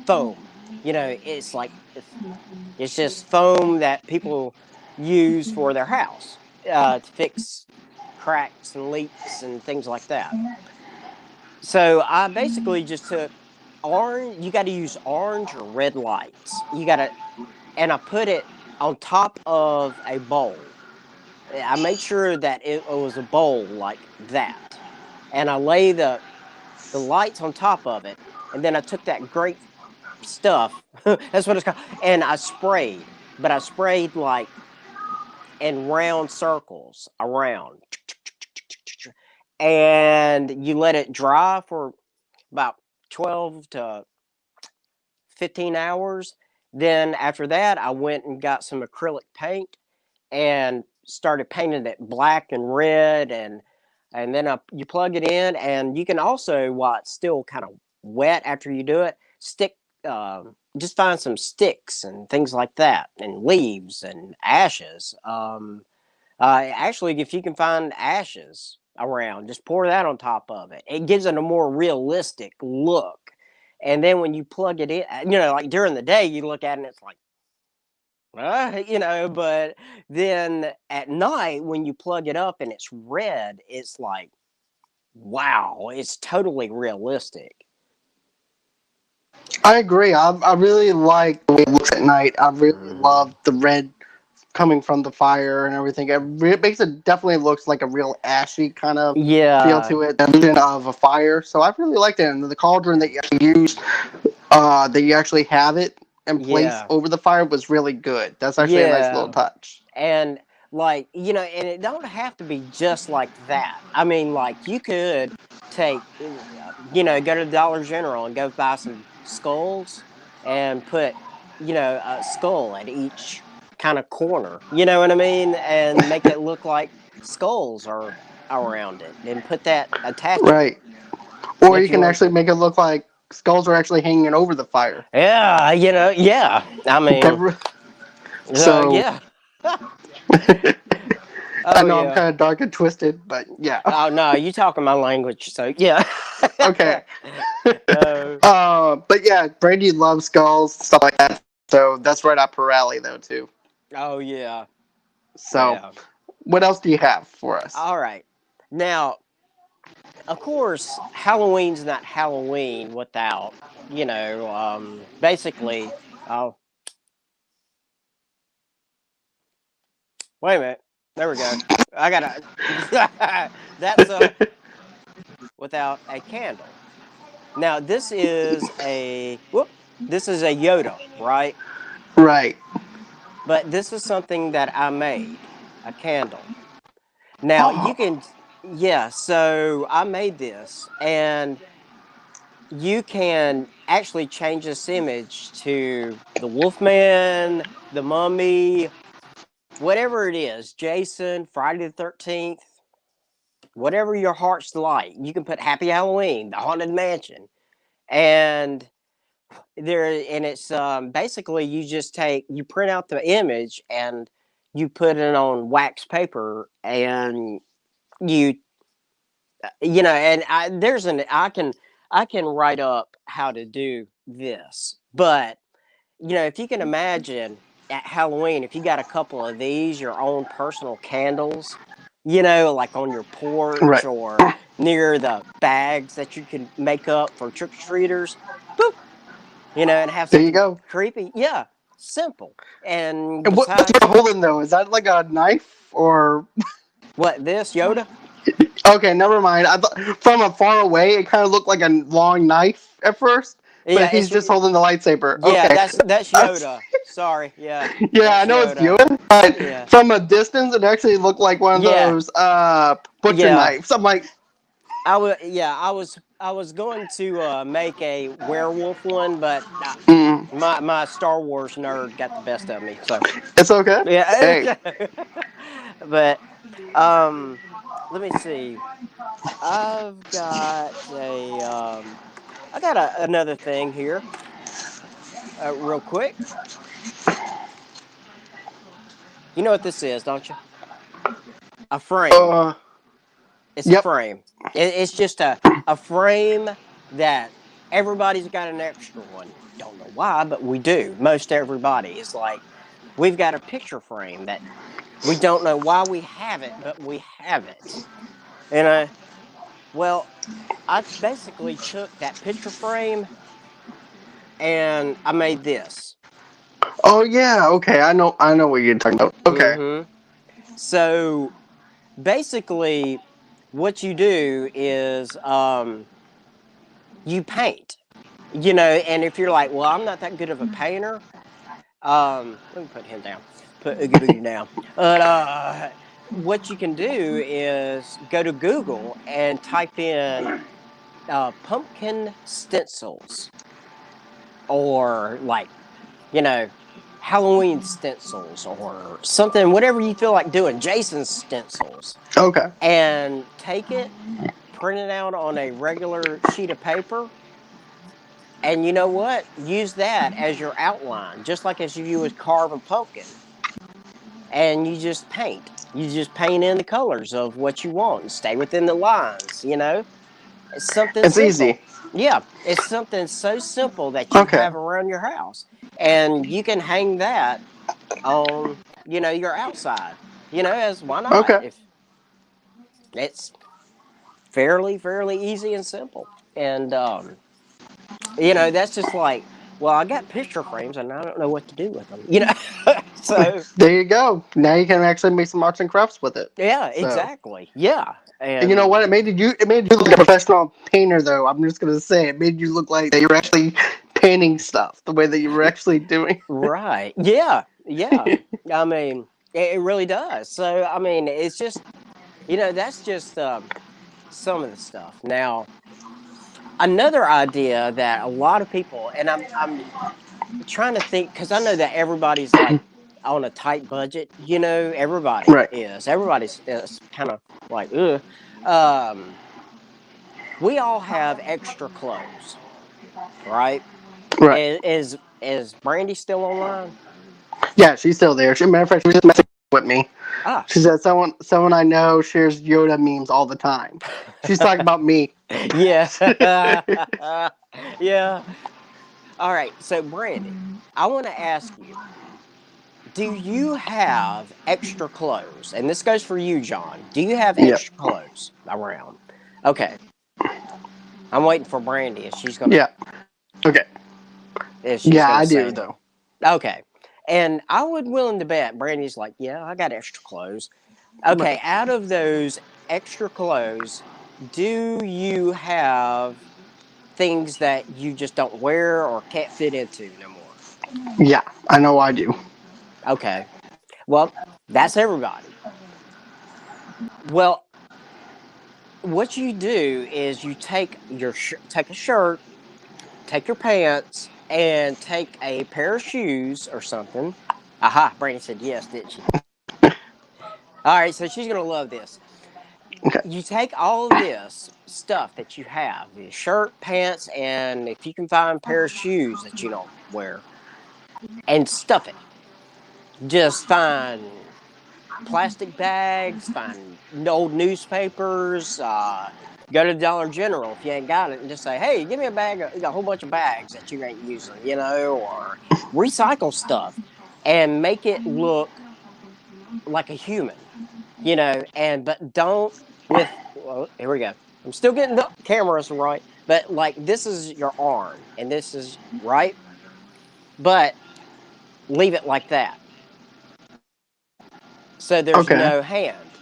foam. It's like it's just foam that people use for their house to fix cracks and leaks and things like that. So I basically just took orange. You got to use orange or red lights. And I put it on top of a bowl. I made sure that it was a bowl like that, and I lay the lights on top of it, and then I took that great stuff. That's what it's called, and I sprayed, but I sprayed like in round circles around, and you let it dry for about 12 to 15 hours. Then after that, I went and got some acrylic paint and started painting it black and red, and then you plug it in, and you can also, while it's still kind of wet after you do it, stick just find some sticks and things like that, and leaves and ashes. Actually, if you can find ashes around, just pour that on top of it. It gives it a more realistic look. And then when you plug it in, like during the day, you look at it and it's like, but then at night when you plug it up and it's red, it's like, wow, it's totally realistic. I agree. I really like the way it looks at night. I really Hmm. love the red coming from the fire and everything. It makes it definitely looks like a real ashy kind of feel Yeah, to it, the illusion of a fire. So I really liked it. And the cauldron that you actually used, that you actually have it in place yeah, over the fire was really good. That's actually a nice little yeah. touch. And like, and it don't have to be just like that. I mean, like you could take, go to Dollar General and go buy some skulls and put, a skull at each kind of corner. You know what I mean? And make it look like skulls are around it, and put that, attach it Right. Or you if you can want actually to. make it look like skulls are actually hanging over the fire. Yeah, yeah. I mean, So yeah. I Oh know I'm yeah. kind of dark and twisted, but yeah. Oh no, you talking my language, so yeah. Okay. uh, But yeah, Brady loves skulls, stuff like that. So that's right up her alley, though, too. oh yeah, So, yeah. what else do you have for us? All right. Now, of course, Halloween's not Halloween without, basically. Oh, wait a minute. There we go. I gotta. That's without a candle. Now this is a whoop. This is a Yoda, right? Right. But this is something that I made, a candle. Now you Oh, can, yeah. So I made this, and you can actually change this image to the Wolfman, the Mummy, whatever it is, Jason, Friday the 13th, whatever your heart's like. You can put Happy Halloween, the Haunted Mansion, and it's basically you print out the image and you put it on wax paper and you and I can write up how to do this, but if you can imagine at Halloween, if you got a couple of these, your own personal candles, like on your porch right. or near the bags that you can make up for trick or treaters, boop, and have There you something go. creepy. Yeah, simple. And And what's besides, your holding though? Is that like a knife or? what this Yoda? Okay, never mind. I thought from a far away, it kind of looked like a long knife at first, but Yeah, he's just holding the lightsaber. yeah, Okay. that's I was- Yoda. Sorry, yeah, yeah, I that's know it's Yoda. Yoda, but Yeah, from a distance, it actually looked like one of yeah, those butcher yeah. knives. I'm like, I was going to make a werewolf one, but mm, my Star Wars nerd got the best of me. So it's okay. yeah, Hey, but um, let me see. I've got another thing here, real quick. You know what this is, don't you? A frame. uh, It's a yep, frame. It's just a frame that everybody's got an extra one. Don't know why, but we do. Most everybody is like, we've got a picture frame that we don't know why we have it, but we have it. And well, I basically took that picture frame and I made this. oh yeah, okay, I know what you're talking about. Okay, Mm-hmm. So basically, what you do is you paint. And if you're like, well, I'm not that good of a painter, let me put him down. Put Oogie Boogie down. But what you can do is go to Google and type in pumpkin stencils or like, you know, Halloween stencils or something, whatever you feel like doing, Jason's stencils, okay, and take it, print it out on a regular sheet of paper. And you know what? Use that as your outline, just like as you would carve a pumpkin. And you just paint. You just paint in the colors of what you want and stay within the lines. It's something it's easy. simple. Yeah, it's something so simple that you Okay, have around your house. And you can hang that on, your outside. As why not? okay. If it's fairly easy and simple. And that's just like, well, I got picture frames and I don't know what to do with them. So There you go. Now you can actually make some arts and crafts with it. yeah, So, exactly. Yeah. and you know what? And It made you look like a professional painter, though. I'm just gonna say it made you look like that you're actually painting stuff the way that you were actually doing. right. Yeah. Yeah. I mean, it really does. So, I mean, it's just, that's just some of the stuff. Now, another idea that a lot of people, and I'm trying to think, because I know that everybody's like on a tight budget, everybody Right. is. Everybody's is kind of like, ugh. Um, we all have extra clothes, right? Right. Is Brandy still online? Yeah, she's still there. Matter of fact, she was just messing with me. Ah, She said someone I know shares Yoda memes all the time. She's talking about me. yeah, yeah. All right. So, Brandy, I want to ask you: do you have extra clothes? And this goes for you, John. Do you have Yeah. extra clothes around? Okay. I'm waiting for Brandy. Yeah. Okay. If she's Yeah, gonna I say do anything. though. Okay. And I would willing to bet Brandy's like, yeah, I got extra clothes. Okay, Right. out of those extra clothes, do you have things that you just don't wear or can't fit into no more? Yeah, I know I do. Okay. Well, that's everybody. Well, what you do is you take a shirt, take your pants, and take a pair of shoes or something. Aha, Brandy said yes, didn't she? All right, so she's gonna love this. Okay. You take all of this stuff that you have, the shirt, pants, and if you can find a pair of shoes that you don't wear, and stuff it. Just find plastic bags, find old newspapers, go to the Dollar General if you ain't got it, and just say, "Hey, give me a whole bunch of bags that you ain't using," or recycle stuff and make it look like a human, and but don't with. Well, here we go. I'm still getting the cameras right, but like this is your arm and this is right, but leave it like that. So there's Okay. no hand.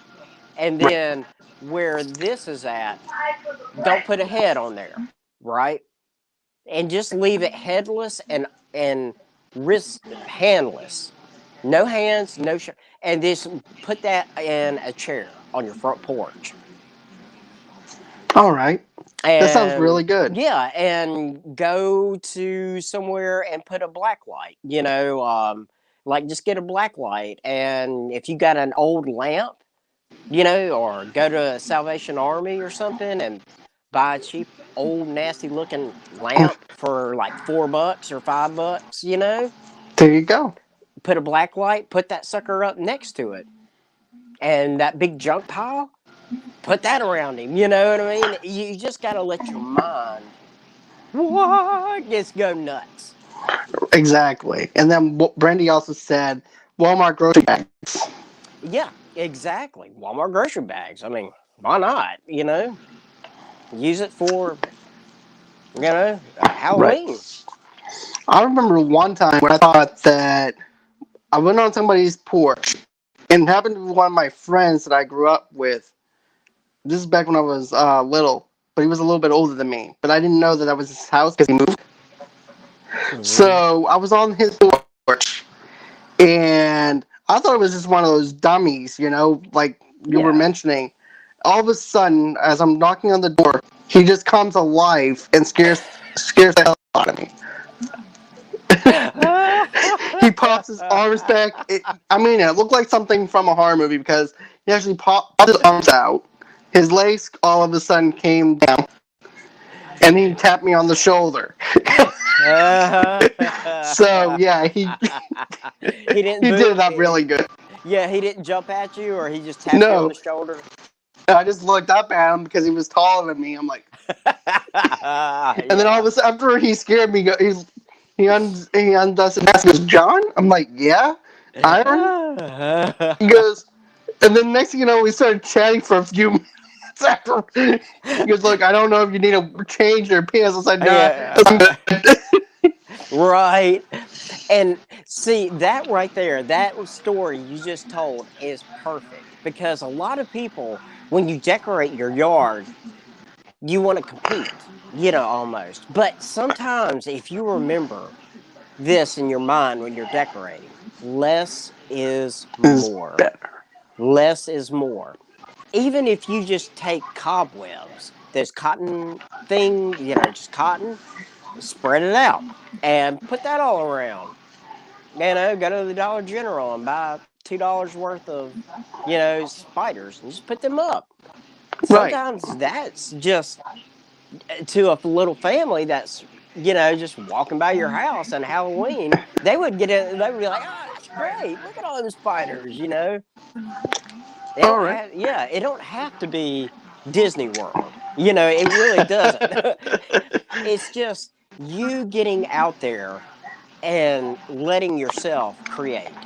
And Right. then where this is at, don't put a head on there, right? And just leave it headless and wrist handless. No hands, no and just put that in a chair on your front porch. All right. That sounds And really good. yeah, and go to somewhere and put a black light, like just get a black light. And if you got an old lamp, or go to a Salvation Army or something and buy a cheap, old, nasty looking lamp for like $4 or $5, There you go. put a black light, put that sucker up next to it. And that big junk pile, put that around him. You know what I mean? You just got to let your mind just go nuts. Exactly. And then Brandy also said Walmart grocery bags. Yeah, exactly. Walmart grocery bags. I mean, why not? Use it for, Right. Halloween. I remember one time when I thought that I went on somebody's porch and it happened to be one of my friends that I grew up with. This is back when I was little, but he was a little bit older than me. But I didn't know that that was his house because he moved. Mhm. So I was on his porch, and I thought it was just one of those dummies, like you were Yeah. mentioning. All of a sudden, as I'm knocking on the door, he just comes alive and scares the hell out of me. He pops his arms back. I mean, it looked like something from a horror movie because he actually popped his arms out. His legs all of a sudden came down, and he tapped me on the shoulder. So yeah, He didn't he did boot. it up really good. Yeah, he didn't jump at you, or he just tapped you on the No, shoulder. I just looked up at him because he was taller than me. I'm like, and then all Yeah. of a sudden, after he scared me, he undoes his mask. He goes, John? I'm like, yeah, Iron. He goes, and then next thing you know, we started chatting for a few minutes after. He goes, look, I don't know if you need to change your pants. I said, nah, I'm Yeah. good. Right. And see, that right there, that story you just told is perfect because a lot of people, when you decorate your yard, you want to compete, almost. But sometimes if you remember this in your mind when you're decorating, less is Is more. better. Less is more. Even if you just take cobwebs, there's cotton thing, just cotton, spread it out and put that all around. Go to the Dollar General and buy $2 worth of, spiders and just put them up. Right. Sometimes that's just to a little family that's just walking by your house on Halloween, they would be like, "Oh, that's great! Look at all them spiders!" They All don't right. have, yeah, it don't have to be Disney World. It really doesn't. It's just you getting out there and letting yourself create.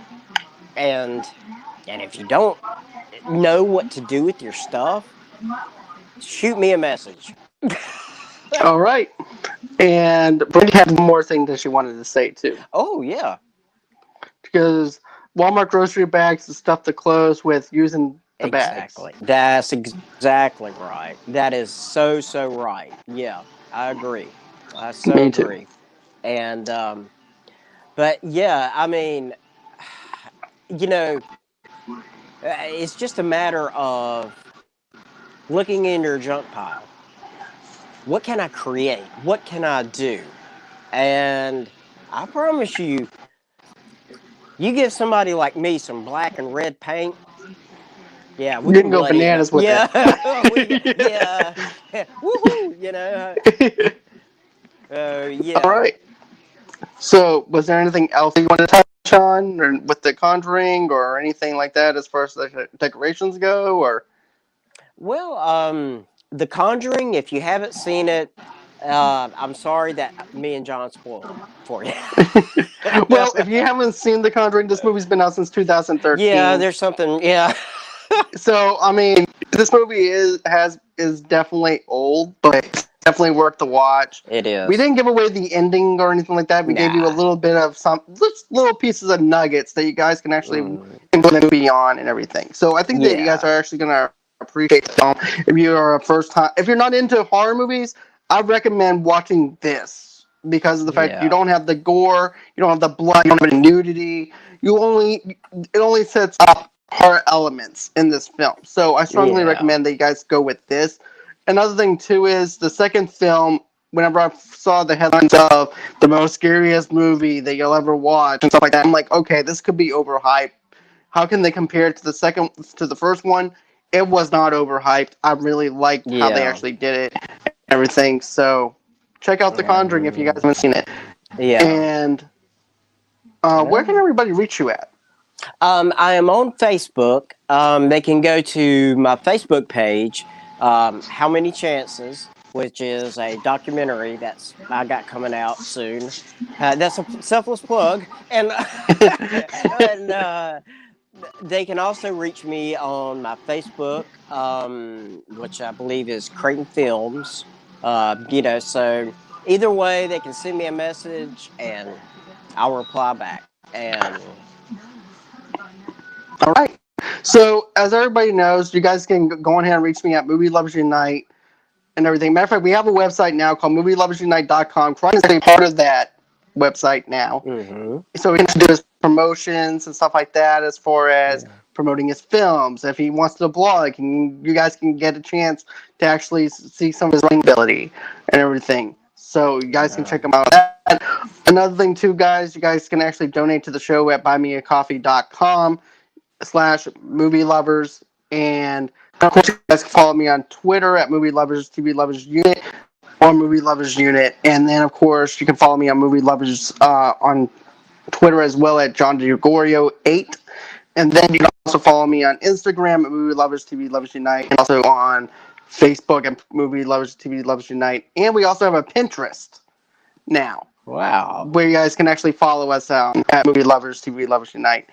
And if you don't know what to do with your stuff, shoot me a message. All right. And Brandy had one more thing that she wanted to say too, Oh yeah, because Walmart grocery bags is stuff to close with using the bags. exactly. That's exactly right. That is so right. Yeah, I agree. I so Me too. agree. And but yeah, I mean, you know, it's just a matter of looking in your junk pile. What can I create? What can I do? And I promise you, you give somebody like me some black and red paint, yeah, we You can can go bloody it up. bananas with it. Yeah, yeah, woohoo! All Yeah. right. So, was there anything else you wanted to touch on, or with the Conjuring, or anything like that, as far as the decorations go, or? Well, The Conjuring. If you haven't seen it, I'm sorry that me and John spoiled it for you. Well, if you haven't seen The Conjuring, this movie's been out since Yeah, 2013. there's something. Yeah. So, I mean, this movie is definitely old, but it's definitely worth the watch. It We is. didn't give away the ending or anything like that. We gave you a Nah. little bit of some just little pieces of nuggets that you guys can actually Mm, enjoy the movie on and everything. So I think that you guys yeah. are actually gonna appreciate the film. If you are a first time, if you're not into horror movies, I recommend watching this because of the fact you Yeah. don't have the gore, you don't have the blood, you don't have any nudity. It only sets up horror elements in this film. So I strongly Yeah. recommend that you guys go with this. Another thing too is the second film. Whenever I saw the headlines of the most scariest movie that you'll ever watch and stuff like that, I'm like, okay, this could be overhyped. How can they compare it to the first one? It was not overhyped. I really liked how they Yeah. actually did it and everything. So check out The Conjuring if you guys Um, haven't seen it. yeah. And where can Well, everybody reach you at? I am on Facebook. They can go to my Facebook page, How Many Chances, which is a documentary that's I got coming out soon. That's a selfless plug, and and they can also reach me on my Facebook, which I believe is Creighton Films. So either way, they can send me a message and I'll reply back. And All right. So as everybody knows, you guys can go ahead and reach me at Movie Lovers Unite and everything. Matter of fact, we have a website now called movieloversunite.com. Brian is actually part of that website now. mm-hmm. So he can do his promotions and stuff like that as far as Yeah. promoting his films. If he wants to blog, you guys can get a chance to actually see some of his writing ability and everything. So you guys can check him out. Another thing too, guys, you guys can actually donate to the show at buymeacoffee.com/movie lovers. And of course, you guys can follow me on Twitter at Movie Lovers TV Lovers Unit or Movie Lovers Unit. And then, of course, you can follow me on Movie Lovers on Twitter as well at John DeGorio8. And then you can also follow me on Instagram at Movie Lovers TV Lovers Unite, and also on Facebook at Movie Lovers TV Lovers Unite. And we also have a Pinterest now, Wow. where you guys can actually follow us at Movie Lovers TV Lovers Unite.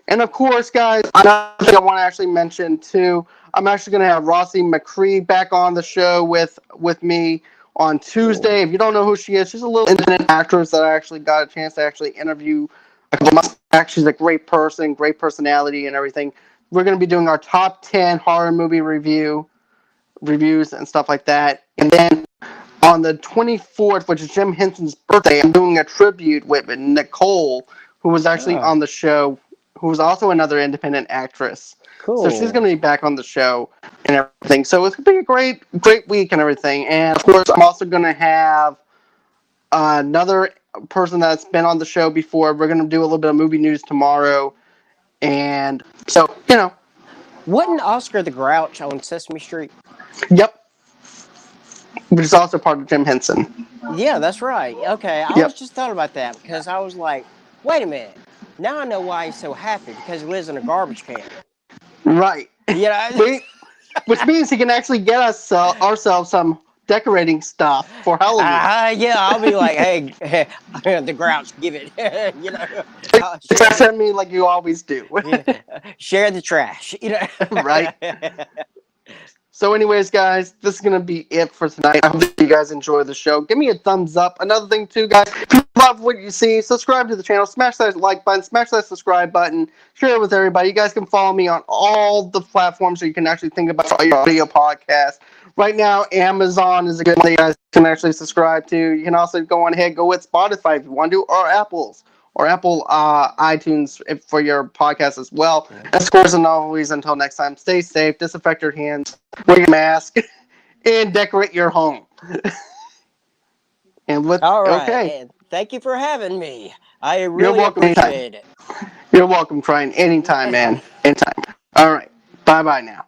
And of course, guys, another thing I want to actually mention too, I'm actually going to have Rossi McCree back on the show with me on Cool. Tuesday. If you don't know who she is, she's a little independent actress that I actually got a chance to actually interview a couple months back. She's a great person, great personality, and everything. We're going to be doing our top 10 horror movie reviews and stuff like that. And then on the 24th, which is Jim Henson's birthday, I'm doing a tribute with Nicole, who was actually Oh, on the show, who was also another independent actress. So she's going cool. to be back on the show and everything. So it's going to be a great week and everything. And of course, I'm also going to have another person that's been on the show before. We're going to do a little bit of movie news tomorrow. And so, Wasn't Oscar the Grouch on Sesame Street? yep, which is also part of Jim Henson. Yeah, that's right. Okay, I was Yep, just thought about that because I was like, wait a minute. Now I know why he's so happy because he lives in a garbage can. right. Yeah. Wait, which means he can actually get us ourselves some decorating stuff for Halloween. Yeah, I'll be like, hey, the Grouch, give it. Share Just the send me like you always do. yeah, share the trash. Right. So, anyways, guys, this is gonna be it for tonight. I hope that you guys enjoy the show. Give me a thumbs up. Another thing, too, guys, if you love what you see, subscribe to the channel, smash that like button, smash that subscribe button, share it with everybody. You guys can follow me on all the platforms so you can actually think about your audio podcast. Right now, Amazon is a good one that you guys can actually subscribe to. You can also go on ahead, go with Spotify if you want to, or Apple iTunes for your podcast as well. Yeah. And of course, and always, until next time, stay safe, disinfect your hands, wear your mask, and decorate your home. And with All right, okay, and thank you for having me. I you're really welcome anytime. appreciate it. You're welcome, Creighton. Anytime, man. Anytime. All right. Bye bye now.